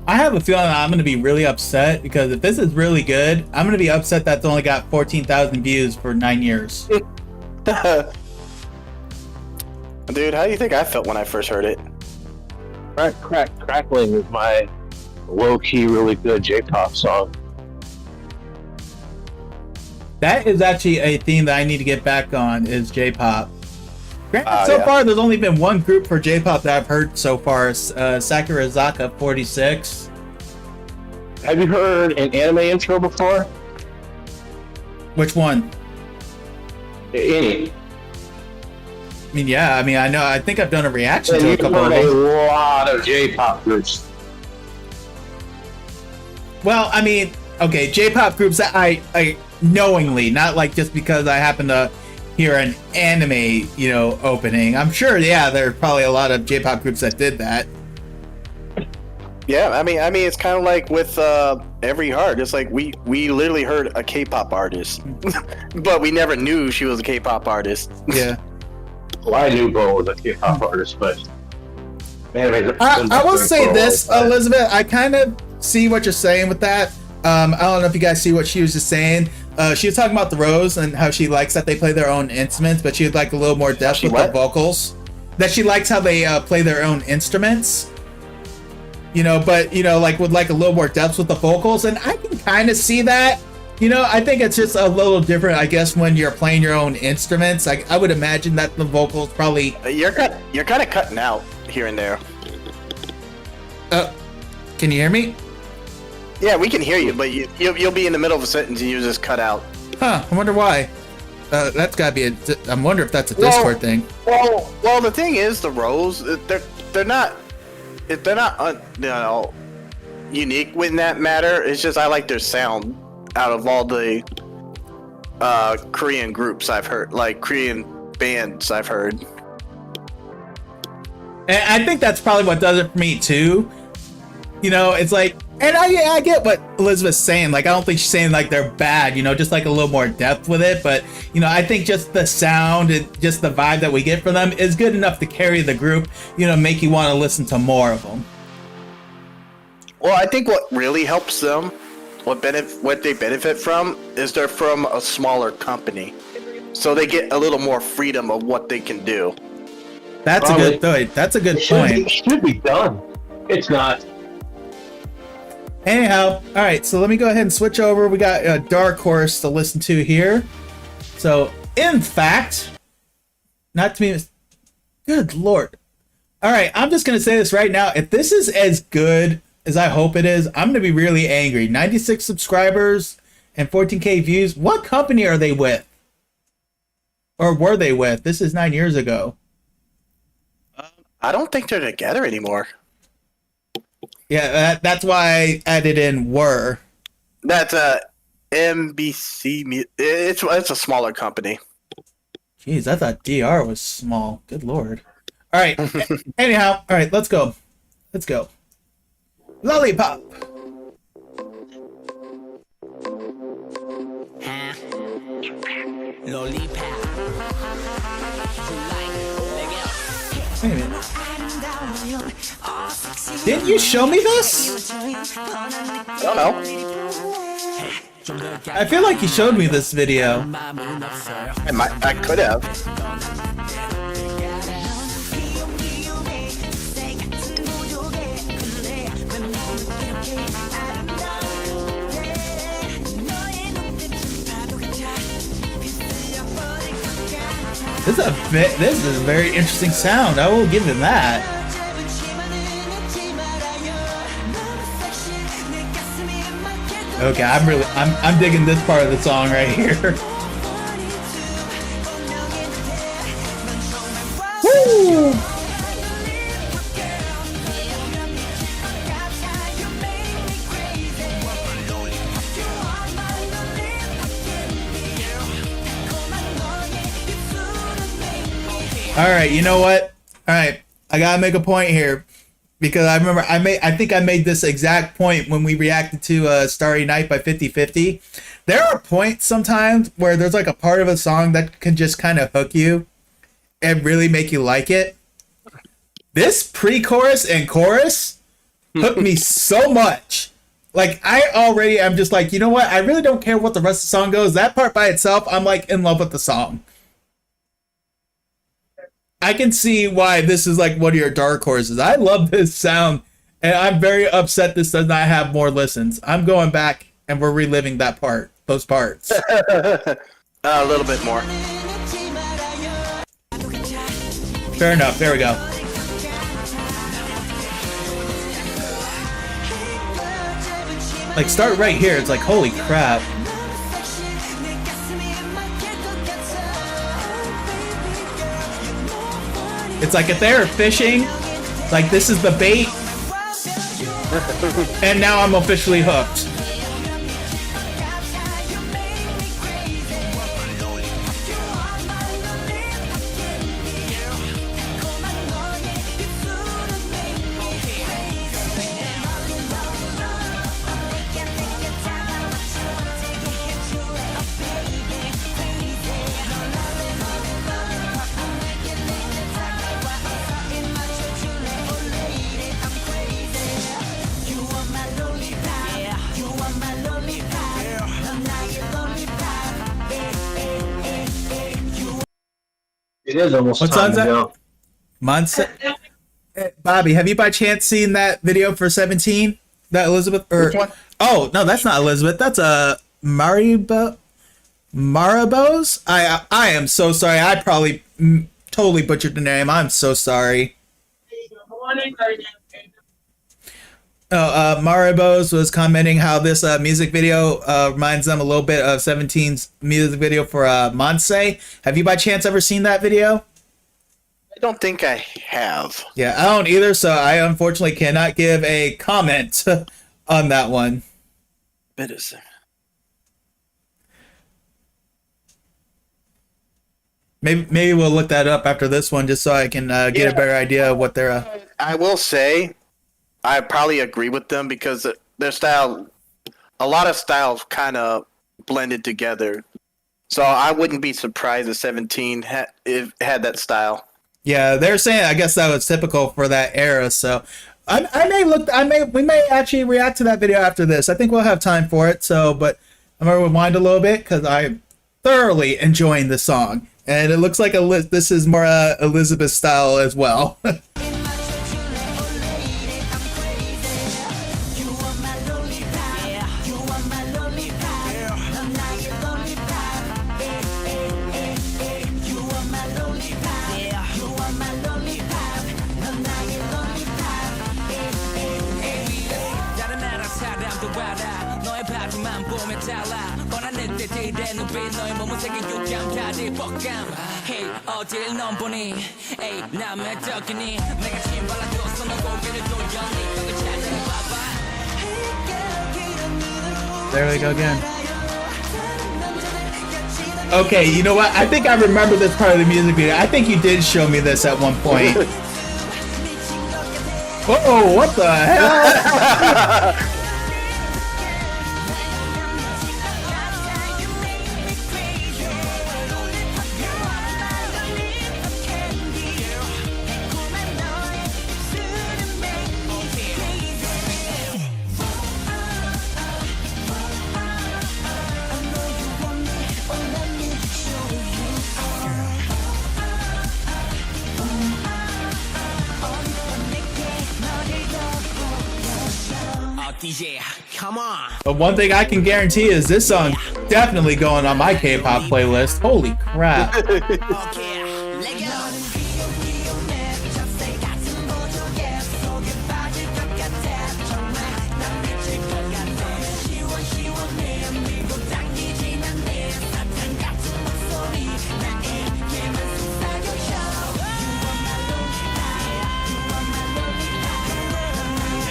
I have a feeling I'm going to be really upset because if this is really good, I'm going to be upset that's only got 14,000 views for 9 years. Dude, how do you think I felt when I first heard it? Crackling is my low-key really good J-pop song. That is actually a theme that I need to get back on, is J-pop. Granted, so yeah. far there's only been one group for J-pop that I've heard so far, Sakurazaka 46. Have you heard an anime intro before? Which one? Any. I mean, yeah, I know, I think I've done a reaction And to a you've couple of heard a them. lot of J-pop groups. Well, I mean, okay, J-pop groups that I knowingly, not like just because I happen to hear an anime, opening. I'm sure, yeah, there are probably a lot of J-pop groups that did that. Yeah, I mean, it's kind of like with Every Heart. It's like we literally heard a K-pop artist, but we never knew she was a K-pop artist. Yeah. Well, I knew Bo was a K-pop artist, but I will say this, Elizabeth. I kind of see what you're saying with that. I don't know if you guys see what she was just saying. She was talking about the Rose and how she likes that they play their own instruments, but she would like a little more depth with the vocals. That she likes how they play their own instruments. But like with like a little more depth with the vocals, and I can kind of see that. I think it's just a little different, I guess, when you're playing your own instruments. Like I would imagine that the vocals probably. You're kind of cutting out here and there. Can you hear me? Yeah, we can hear you, but you'll be in the middle of a sentence and you just cut out. Huh? I wonder why. That's gotta be I wonder if that's a Discord thing. Well, the thing is, the Rose, they're not unique in that matter. It's just I like their sound out of all the Korean groups I've heard, like Korean bands I've heard. And I think that's probably what does it for me too. It's like, and I get what Elizabeth's saying. Like, I don't think she's saying like they're bad, just like a little more depth with it. But, I think just the sound and just the vibe that we get from them is good enough to carry the group, make you want to listen to more of them. Well, I think what really helps them, what they benefit from, is they're from a smaller company. so they get a little more freedom of what they can do. That's a good point. That's a good point. It should be done. It's not. Anyhow, all right, so let me go ahead and switch over. We got a Dark Horse to listen to here. So, IMFACT, not to be, good lord. All right, I'm just going to say this right now. If this is as good as I hope it is, I'm going to be really angry. 96 subscribers and 14K views. What company are they with? Or were they with? This is 9 years ago. I don't think they're together anymore. Yeah, that's why I added in were. That's MBC. It's a smaller company. Jeez, I thought DR was small. Good lord. All right. Anyhow, all right, let's go. Let's go. Lollipop. Lollipop. Wait a minute. Didn't you show me this? I don't know. I feel like you showed me this video. I could have. This is a very interesting sound. I will give him that. Okay, I'm digging this part of the song right here. Woo! All right, you know what? All right, I gotta make a point here because I remember I think I made this exact point when we reacted to Starry Night by 50/50. There are points sometimes where there's like a part of a song that can just kind of hook you and really make you like it. This pre-chorus and chorus hooked me so much. Like I'm just like, you know what? I really don't care what the rest of the song goes. That part by itself, I'm like in love with the song. I can see why this is like one of your dark horses. I love this sound, and I'm very upset this does not have more listens. I'm going back, and we're reliving those parts. A little bit more. Fair enough. There we go. Like, start right here. It's like, holy crap. It's like if they were fishing, like this is the bait, and now I'm officially hooked. It is almost What time song's to that? go. Mansae. Bobby, have you by chance seen that video for 17? That Elizabeth or Which one? Oh no, that's not Elizabeth. That's a Maribos. I am so sorry. I probably totally butchered the name. I'm so sorry. Maribos was commenting how this music video reminds them a little bit of 17's music video for Mansae. Have you by chance ever seen that video? I don't think I have. Yeah, I don't either, so I unfortunately cannot give a comment on that one. It is. Maybe we'll look that up after this one just so I can get a better idea of what they're... I will say, I probably agree with them because their style, a lot of styles kind of blended together. So I wouldn't be surprised if 17 had that style. Yeah, they're saying I guess that was typical for that era. So we may actually react to that video after this. I think we'll have time for it. So, but I'm gonna rewind a little bit because thoroughly enjoying the song, and it looks like this is more Elizabeth style as well. There we go again. Okay, you know what? I think I remember this part of the music video. I think you did show me this at one point. Whoa, what the hell? Come on. But one thing I can guarantee is this song definitely going on my K-pop playlist. Holy crap.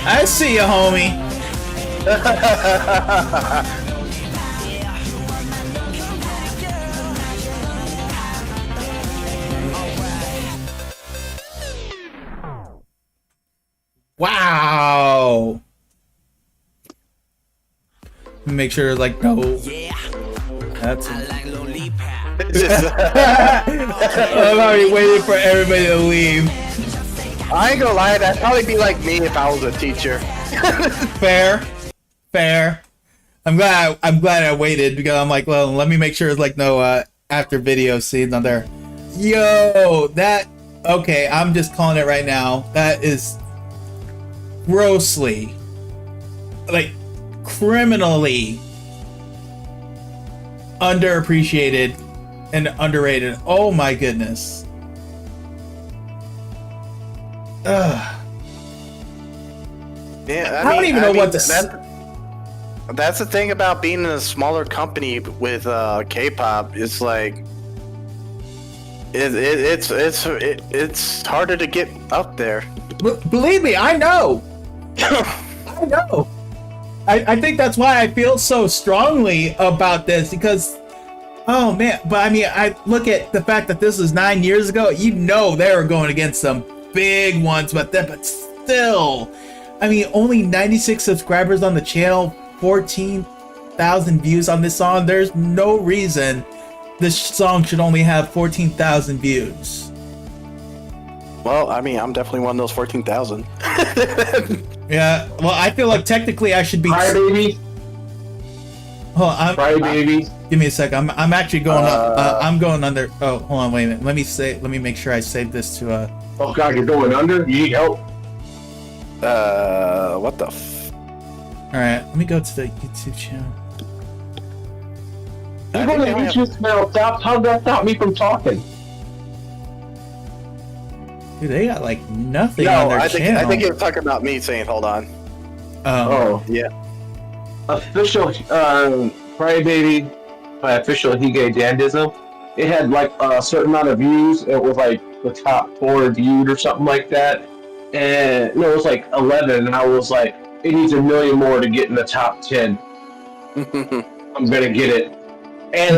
I see you, homie. Wow. Make sure, like, no. That's. I'm already waiting for everybody to leave. I ain't gonna lie, that'd probably be like me if I was a teacher. Fair. I'm glad I waited because I'm like, well, let me make sure it's like no after video scenes on there. Yo, that okay, I'm just calling it right now. That is grossly, like criminally underappreciated and underrated. Oh my goodness. Ugh. Yeah, I don't even know what to say. That's the thing about being in a smaller company with K-pop. It's like it's harder to get up there. Believe me, I know. I know. I think that's why I feel so strongly about this because, oh man, but I mean, I look at the fact that this was 9 years ago. You know, they were going against some big ones, but still, I mean, only 96 subscribers on the channel, 14,000 views on this song. There's no reason this song should only have 14,000 views. Well, I mean, I'm definitely one of those 14,000. Yeah, well, I feel like technically I should be. Hi, baby. Hold on, Hi, baby. Give me a sec. I'm actually going. I'm going under. Oh, hold on. Wait a minute. Let me make sure I save this to. Oh God, you're going under. You need help. What the? All right. Let me go to the YouTube channel. You go to the YouTube channel. How did that stop me from talking? Dude, they got like nothing on their channel. I think you're talking about me saying, "Hold on." Oh yeah. Official Crybaby by official Hige Dandism. It had like a certain amount of views. It was like the top 4 viewed or something like that. And no, it was like 11. And I was like, it needs 1 million more to get in the top 10. I'm gonna get it. And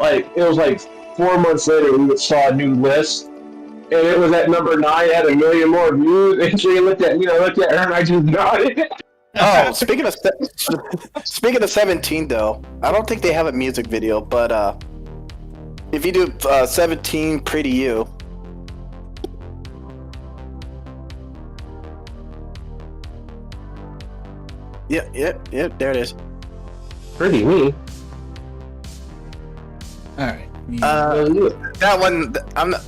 like it was like 4 months later, we saw a new list. And it was at number 9, had 1 million more views. And she looked at me, I looked at her, and I just nodded. Oh, speaking of 17 though, I don't think they have a music video, but if you do 17 Pretty You. Yep, there it is. Pretty me. All right. That one, I'm not,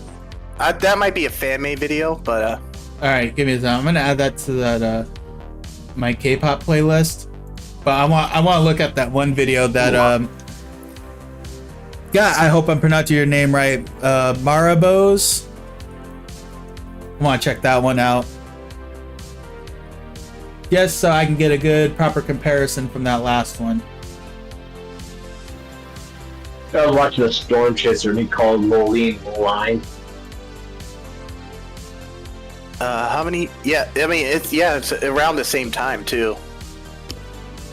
that might be a fan made video, but All right, give me a second. I'm gonna add that to that my K-pop playlist. But I want to look at that one video that God, I hope I'm pronouncing your name right. Marabos. I want to check that one out. Yes, so I can get a good proper comparison from that last one. I was watching a storm chaser and he called Lolene Line. how many? Yeah, I mean it's around the same time too.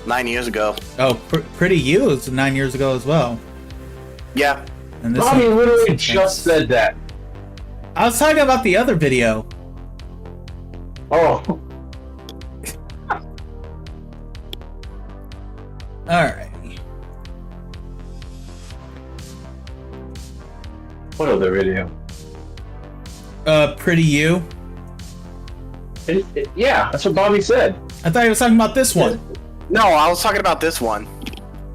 9 years ago. Oh, Pretty You was 9 years ago as well. Yeah. And this Bobby one- literally just said that. I was talking about the other video. Oh. Alright. What other video? Pretty You. Yeah, that's what Bobby said. I thought he was talking about this one. No, I was talking about this one.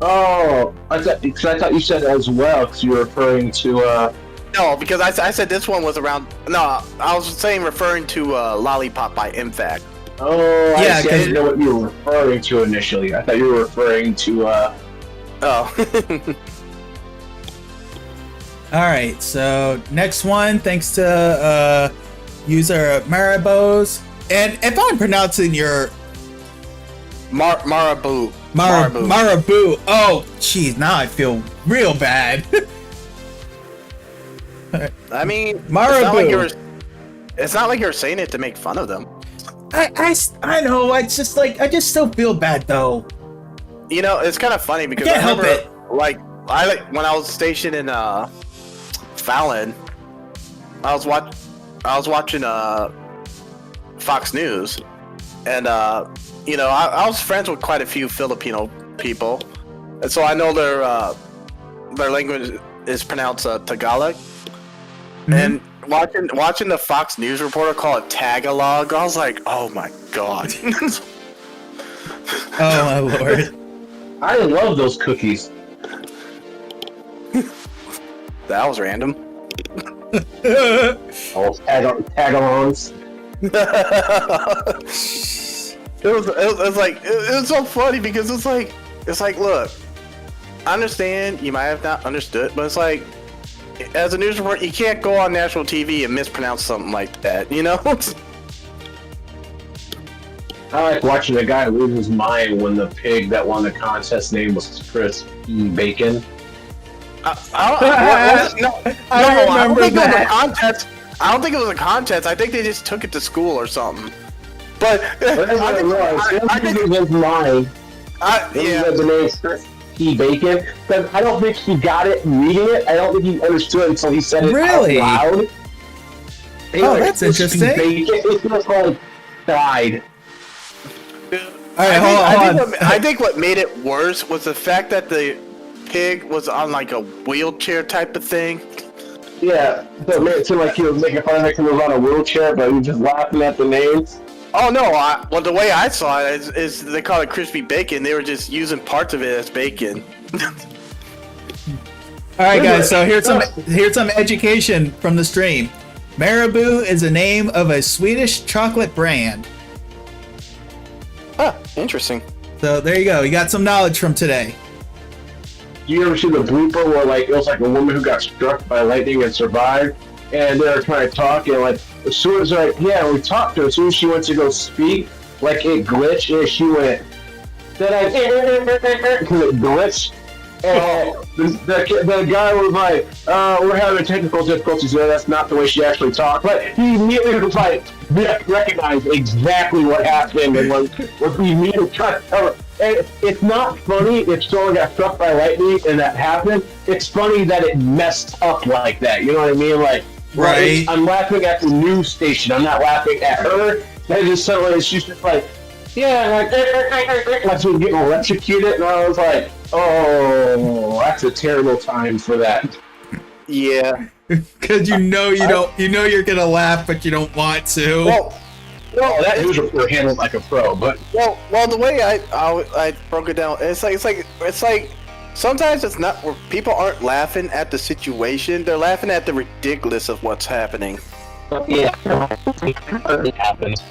Oh, I thought you said as well because you were referring to. No, because I said this one was around. No, I was saying referring to Lollipop by IMFACT. Oh, Yeah, I didn't know what you were referring to initially. I thought you were referring to. Oh. Alright, so next one, thanks to user Marabos. And if I'm pronouncing your Marabou. Marabou. Oh, jeez, now I feel real bad. I mean, Marabou. It's not like you're saying it to make fun of them. I know. It's just like I just still feel bad though. You know, it's kind of funny because I can't help remember, it. Like when I was stationed in Fallon, I was watching Fox News, and you know, I was friends with quite a few Filipino people, and so I know their language is pronounced Tagalog. Mm-hmm. And watching the Fox News reporter call it Tagalog, I was like, oh my god. Oh my lord. I love those cookies. That was random. Oh, tagalongs. It was so funny because it's like look, I understand you might have not understood, but it's like as a news reporter you can't go on national TV and mispronounce something like that, you know? I like watching a guy lose his mind when the pig that won the contest name was Chris Bacon. I don't think that. it was a contest. I don't think it was a contest. I think they just took it to school or something. But I think lose his mind. Yeah. The name Chris Bacon, because I don't think he got it reading it. I don't think he understood until he said it Really? out loud. Oh, that's interesting. Bacon. It just like died. I think what made it worse was the fact that the pig was on like a wheelchair type of thing. Yeah, so it made it seem like he was making fun of it because he was on a wheelchair, but he was just laughing at the names. Oh no! Well, the way I saw it is they call it crispy bacon. They were just using parts of it as bacon. All right, guys. So here's some education from the stream. Marabou is the name of a Swedish chocolate brand. Huh, interesting. So there you go. You got some knowledge from today. Do you ever see the blooper where like it was like a woman who got struck by lightning and survived, and they were trying to talk, and like as soon as we talked to her, as soon as she went to go speak, like it glitched, and she went, then because it glitched, and the guy was like, we're having technical difficulties there. That's not the way she actually talked. But he immediately was like, recognized exactly what happened and was immediately trying to tell her. And it's not funny if someone got struck by lightning and that happened. It's funny that it messed up like that. You know what I mean? Like, right. I'm laughing at the news station. I'm not laughing at her. And just suddenly she's just like, yeah, like she was getting electrocuted, and I was like, oh, that's a terrible time for that. Yeah. Because you don't, you're gonna laugh, but you don't want to. Well, that news reporter handled like a pro, but well, the way I broke it down, it's like sometimes it's not where people aren't laughing at the situation, they're laughing at the ridiculous of what's happening. Yeah, it happens.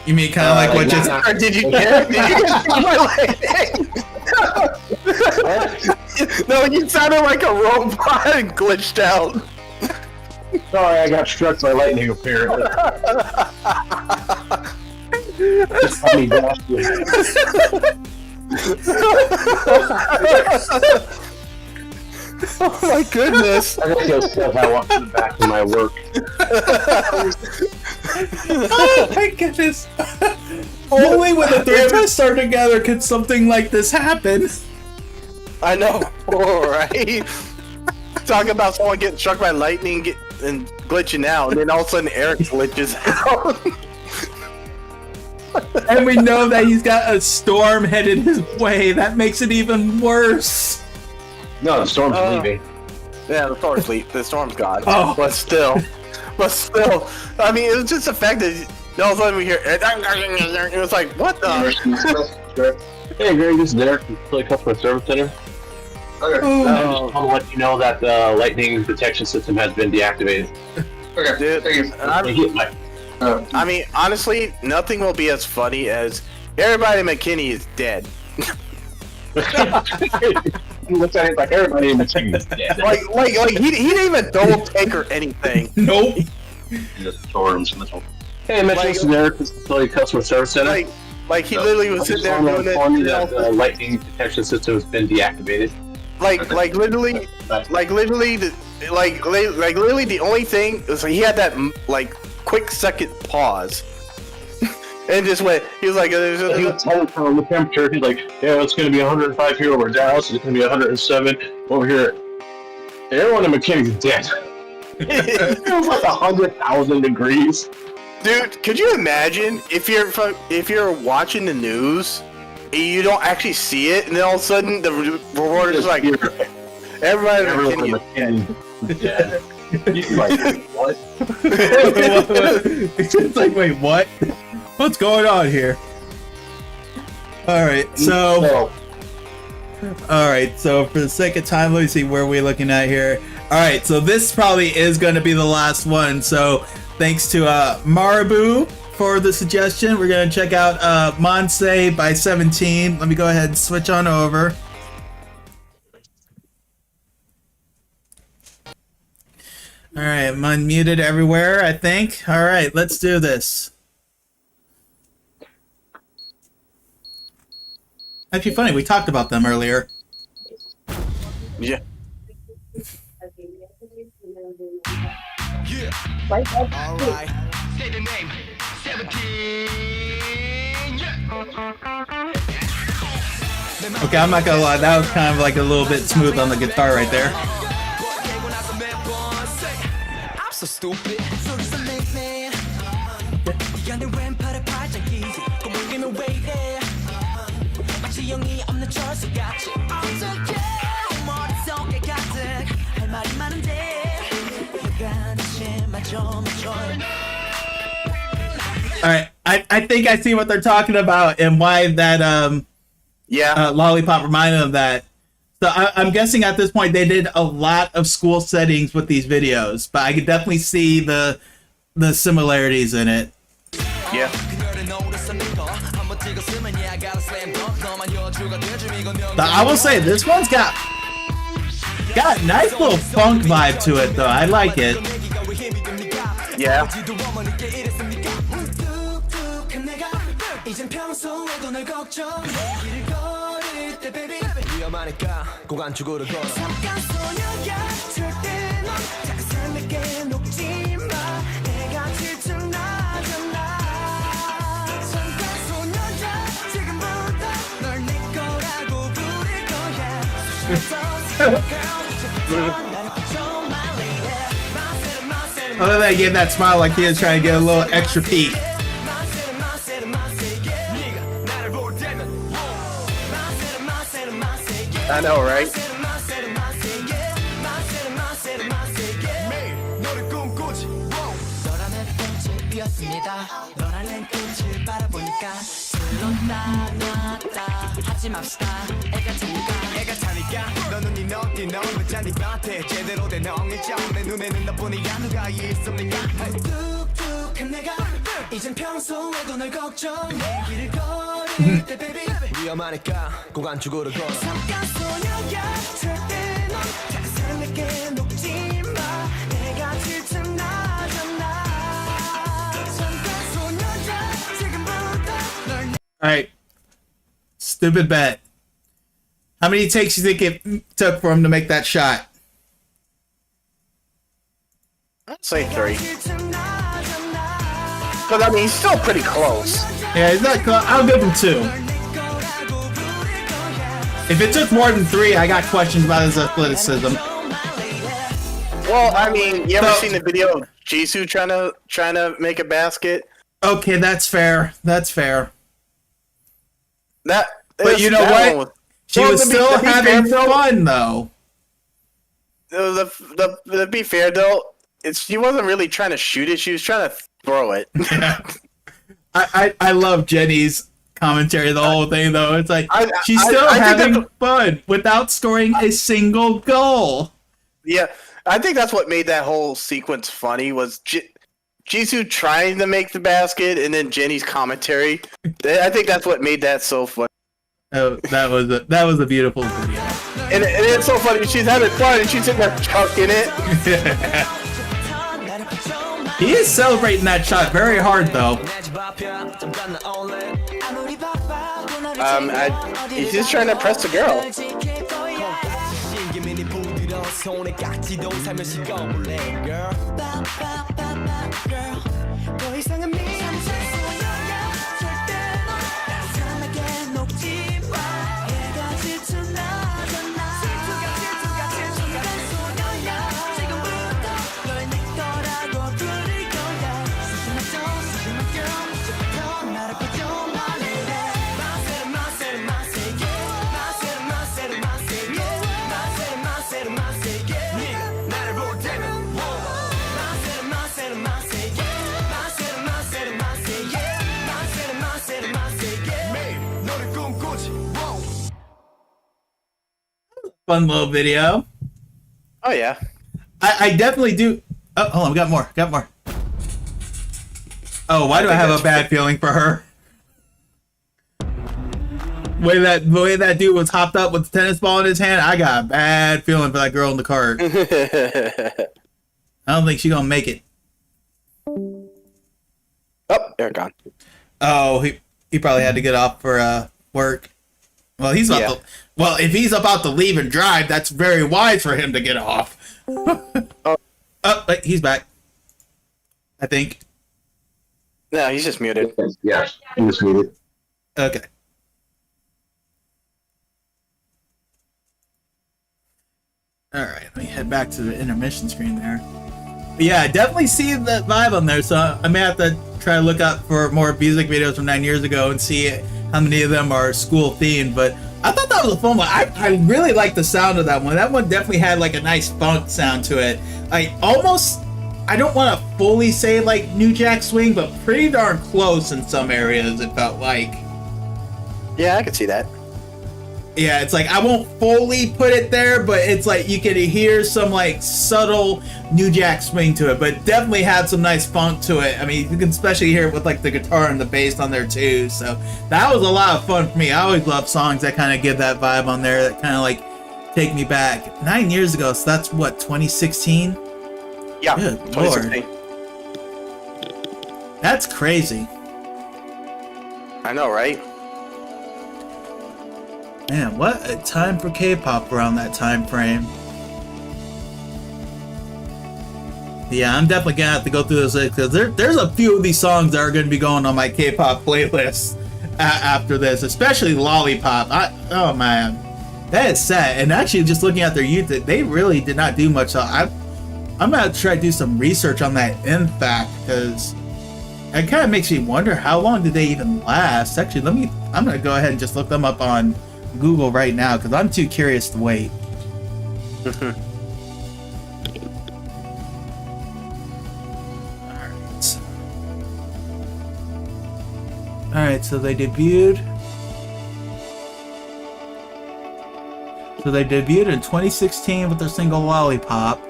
You mean kind of like what just? Or did you get? Did you get No, you sounded like a robot and glitched out. Sorry, I got struck by lightning apparently. Just let me dash you. Oh my goodness. I got those stuff I want to the back of my work. Oh my goodness! Only when the three of us are together can something like this happen. I know, right? Talk about someone getting struck by lightning and glitching out, and then all of a sudden Eric glitches out. And we know that he's got a storm headed his way. That makes it even worse. No, the storm's leaving. Yeah, the storm's gone. Oh. But still, I mean, it was just the fact that all of a sudden we hear it was like, what the? Hey, Greg, this is Derek from the Customer Service Center. Okay. I just want to let you know that the lightning detection system has been deactivated. Okay, dude. I mean, honestly, nothing will be as funny as everybody in McKinney is dead. He looks at it like everybody in McKinney is dead. like he didn't even double take or anything. Nope. Just storms. Hey, Mitch, this is Eric from the Customer Service Center. Like he literally was sitting there doing it. That the lightning detection system has been deactivated. Like literally the only thing is he had that like quick second pause. And just went, he was like, he was telling the temperature, he's like, yeah, it's going to be 105 here over Dallas, it's going to be 107 over here. Everyone in McKinney's dead. It was like 100,000 degrees. Dude, could you imagine if you're watching the news and you don't actually see it, and then all of a sudden the reporter is like, everybody in McKinney is dead. He's like, what? It's like, wait, what? What's going on here? Alright, so for the sake of time, let me see where we're looking at here. Alright, so this probably is going to be the last one. So thanks to Marabu for the suggestion. We're going to check out Mansae by 17. Let me go ahead and switch on over. Alright, I'm unmuted everywhere, I think. Alright, let's do this. Actually, funny, we talked about them earlier. Yeah. Alright. Say the name. 17. Okay, I'm not gonna lie, that was kind of like a little bit smooth on the guitar right there. I'm so stupid. Alright, I think I see what they're talking about and why that Lollipop reminded them of that. So I'm guessing at this point they did a lot of school settings with these videos, but I could definitely see the similarities in it. Yeah. But I will say this one's got a nice little funk vibe to it though. I like it. Yeah. Other than that, gave that smile like he was trying to get a little extra peek. I know, right? All right. Stupid bet. How many takes do you think it took for him to make that shot? I'd say 3. Because, I mean, he's still pretty close. Yeah, he's not close. I'll give him 2. If it took more than 3, I got questions about his athleticism. Well, I mean, you ever seen the video of Jisoo trying to make a basket? Okay, that's fair. That's fair. But you know what? She was still having fun, though. To be fair, though, she wasn't really trying to shoot it. She was trying to throw it. I love Jenny's commentary, the whole thing, though. It's like, she's still having fun without scoring a single goal. Yeah, I think that's what made that whole sequence funny, was Jisoo trying to make the basket and then Jenny's commentary. I think that's what made that so funny. Oh, that was a beautiful video. And it's so funny. She's having fun and she's sitting there chucking it. He is celebrating that shot very hard, though. He's just trying to press the girl. Fun little video. Oh, yeah. I definitely do. Oh, hold on. We got more. Oh, why do I have a bad feeling for her? The way that dude was hopped up with the tennis ball in his hand, I got a bad feeling for that girl in the cart. I don't think she's gonna make it. Oh, they're gone. Oh, he probably had to get off for work. Well, if he's about to leave and drive, that's very wise for him to get off. Oh, wait, he's back. I think. No, he's just muted. Yeah, he's muted. Okay. All right, let me head back to the intermission screen there. But yeah, I definitely see the vibe on there, so I may have to try to look up for more music videos from 9 years ago and see how many of them are school themed. But I thought that was a fun one. I really like the sound of that one. That one definitely had like a nice funk sound to it. I don't want to fully say like New Jack Swing, but pretty darn close in some areas, it felt like. Yeah, I could see that. Yeah, it's like I won't fully put it there, but it's like you can hear some like subtle New Jack Swing to it, but definitely had some nice funk to it. I mean, you can especially hear it with like the guitar and the bass on there too. So that was a lot of fun for me. I always love songs that kind of give that vibe on there, that kind of like take me back 9 years ago. So that's what, 2016? Yeah, Good 2016. Lord. That's crazy. I know, right? Man, what a time for K-pop around that time frame. Yeah, I'm definitely gonna have to go through this because there's a few of these songs that are gonna be going on my K-pop playlist after this, especially Lollipop. Oh man, that is sad. And actually, just looking at their YouTube, they really did not do much. So I'm gonna try to do some research on that IMFACT because it kind of makes me wonder how long did they even last. Actually, I'm gonna go ahead and just look them up on Google right now because I'm too curious to wait. right, so they debuted. So they debuted in 2016 with their single Lollipop.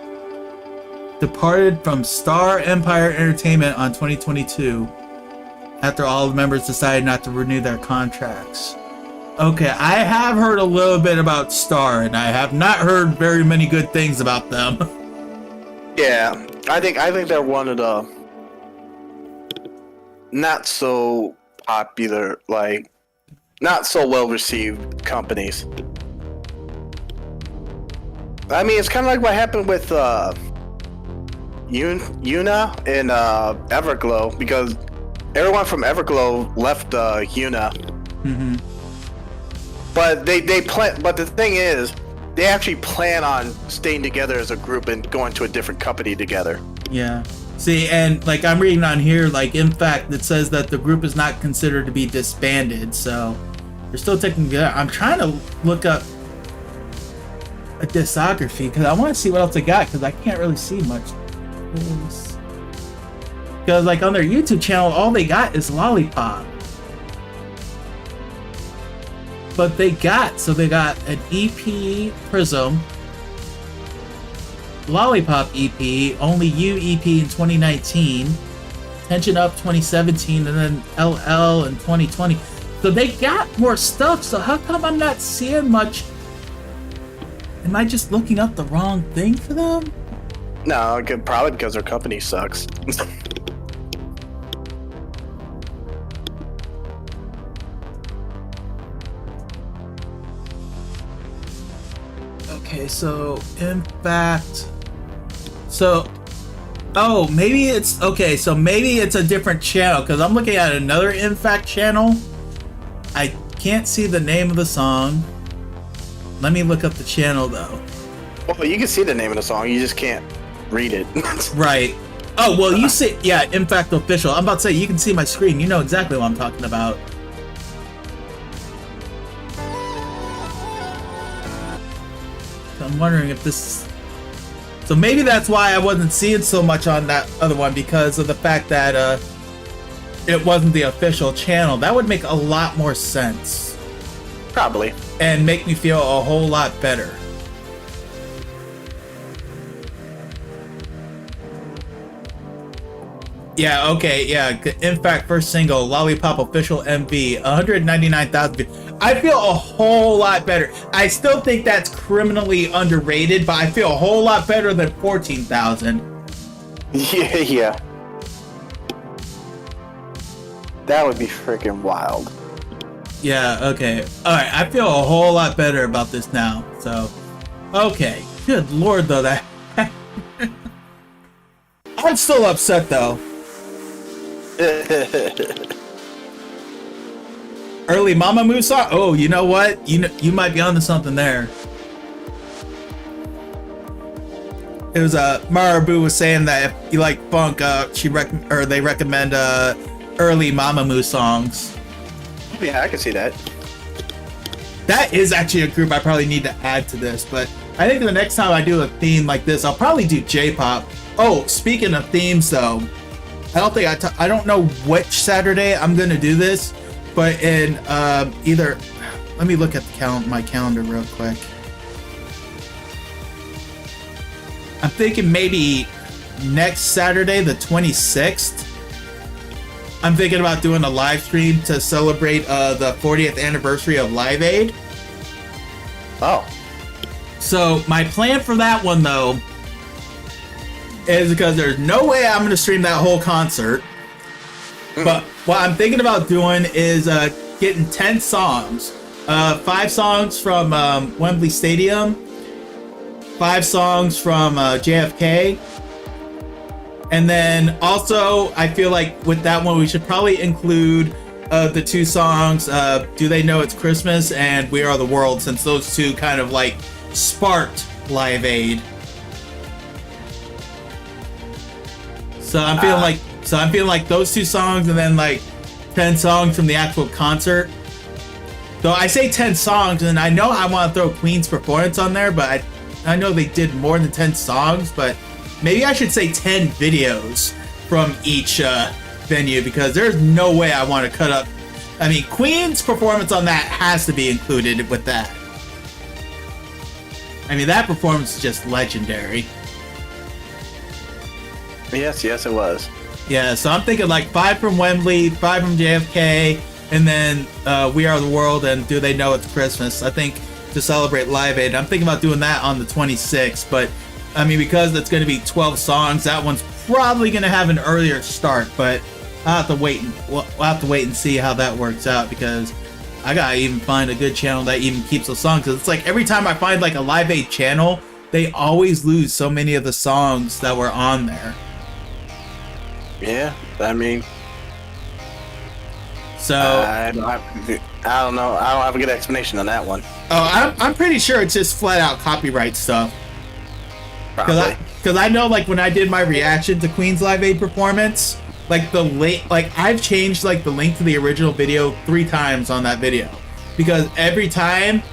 Departed from Star Empire Entertainment on 2022 after all the members decided not to renew their contracts. Okay, I have heard a little bit about Star, and I have not heard very many good things about them. Yeah, I think they're one of the not so popular, like not so well received companies. I mean, it's kind of like what happened with Yuna and Everglow, because everyone from Everglow left Yuna. Mm-hmm. But they plan. But the thing is, they actually plan on staying together as a group and going to a different company together. Yeah. See, and like I'm reading on here, like IMFACT, it says that the group is not considered to be disbanded, so they're still taking together. I'm trying to look up a discography because I want to see what else they got, because I can't really see much. Because like on their YouTube channel, all they got is Lollipop. But they got an EP Prism, Lollipop EP, Only You EP in 2019, Tension Up 2017, and then LL in 2020. So they got more stuff, so how come I'm not seeing much? Am I just looking up the wrong thing for them? No, probably because their company sucks. Okay, so IMFACT. So, oh, maybe it's okay. So maybe it's a different channel, because I'm looking at another IMFACT channel. I can't see the name of the song. Let me look up the channel though. Well, you can see the name of the song, you just can't read it. Right. Oh, well, you see, yeah, IMFACT official. I'm about to say, you can see my screen. You know exactly what I'm talking about. I'm wondering if this... So maybe that's why I wasn't seeing so much on that other one, because of the fact that it wasn't the official channel. That would make a lot more sense. Probably. And make me feel a whole lot better. Yeah, okay, yeah. IMFACT first single, Lollipop official MV, 199,000 views. I feel a whole lot better. I still think that's criminally underrated, but I feel a whole lot better than 14,000. Yeah. That would be freaking wild. Yeah, okay. Alright, I feel a whole lot better about this now. So, okay. Good lord, though, that... I'm still upset, though. Early Mamamoo song? Oh, you know what? You might be onto something there. It was Marabu was saying that if you like funk, they recommend early Mamamoo songs. Yeah, I can see that. That is actually a group I probably need to add to this, but I think the next time I do a theme like this, I'll probably do J-pop. Oh, speaking of themes though, I don't know which Saturday I'm gonna do this, but in either, let me look at my calendar real quick. I'm thinking maybe next Saturday, the 26th. I'm thinking about doing a live stream to celebrate the 40th anniversary of Live Aid. Oh. So my plan for that one though is because there's no way I'm going to stream that whole concert. But what I'm thinking about doing is getting 10 songs. 5 songs from Wembley Stadium. 5 songs from JFK. And then also, I feel like with that one, we should probably include the 2 songs, Do They Know It's Christmas and We Are the World, since those 2 kind of like sparked Live Aid. So I'm feeling like those 2 songs and then like 10 songs from the actual concert. Though I say 10 songs, and I know I want to throw Queen's performance on there, but I know they did more than 10 songs, but maybe I should say 10 videos from each venue, because there's no way I want to cut up I mean, Queen's performance on that has to be included with that. I mean, that performance is just legendary. Yes, it was. Yeah, so I'm thinking like 5 from Wembley, 5 from JFK, and then We Are the World and Do They Know It's Christmas. I think to celebrate Live Aid. I'm thinking about doing that on the 26th, but I mean, because it's going to be 12 songs, that one's probably going to have an earlier start, but I'll have to wait and see how that works out, because I gotta even find a good channel that even keeps those songs. Cause it's like every time I find like a Live Aid channel, they always lose so many of the songs that were on there. Yeah, I mean, so I don't know. I don't have a good explanation on that one. Oh, I'm pretty sure it's just flat out copyright stuff. Probably. Because I know, like, when I did my reaction to Queen's Live Aid performance, like the link, like I've changed like the link to the original video 3 times on that video, because every time,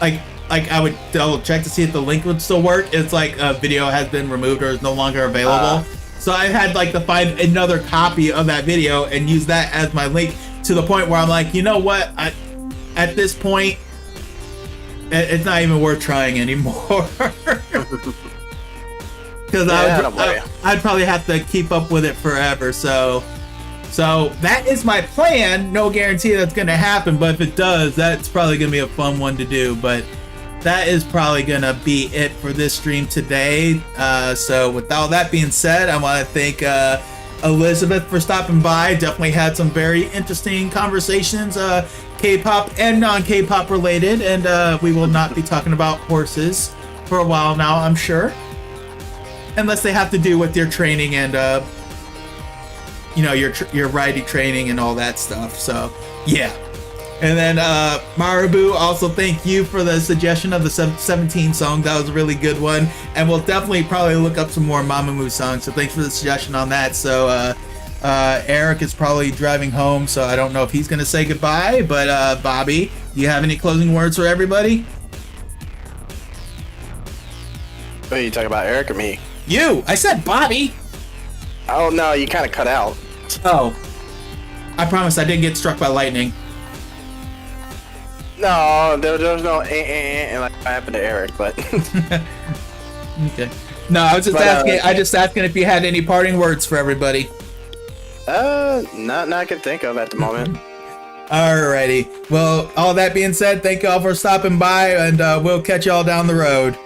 like I would double check to see if the link would still work. It's like a video has been removed or is no longer available. So I had like to find another copy of that video and use that as my link, to the point where I'm like, you know what? At this point, it's not even worth trying anymore. Because I'd probably have to keep up with it forever. So that is my plan. No guarantee that's going to happen, but if it does, that's probably going to be a fun one to do. But that is probably going to be it for this stream today. So with all that being said, I want to thank Elizabeth for stopping by. Definitely had some very interesting conversations, K-pop and non-K-pop related, and we will not be talking about horses for a while now, I'm sure. Unless they have to do with your training and, your riding training and all that stuff. So, yeah. And then, Maribu, also thank you for the suggestion of the 17 song. That was a really good one. And we'll definitely probably look up some more Mamamoo songs. So thanks for the suggestion on that. So, Eric is probably driving home, so I don't know if he's going to say goodbye. But, Bobby, do you have any closing words for everybody? What are you talking about, Eric or me? You! I said Bobby! Oh, no, you kind of cut out. Oh. I promise I didn't get struck by lightning. No, there was no and like what happened to Eric, but... Okay. No, I was just asking. I just asking if you had any parting words for everybody. Not I can think of at the moment. Alrighty. Well, all that being said, thank you all for stopping by, and we'll catch y'all down the road.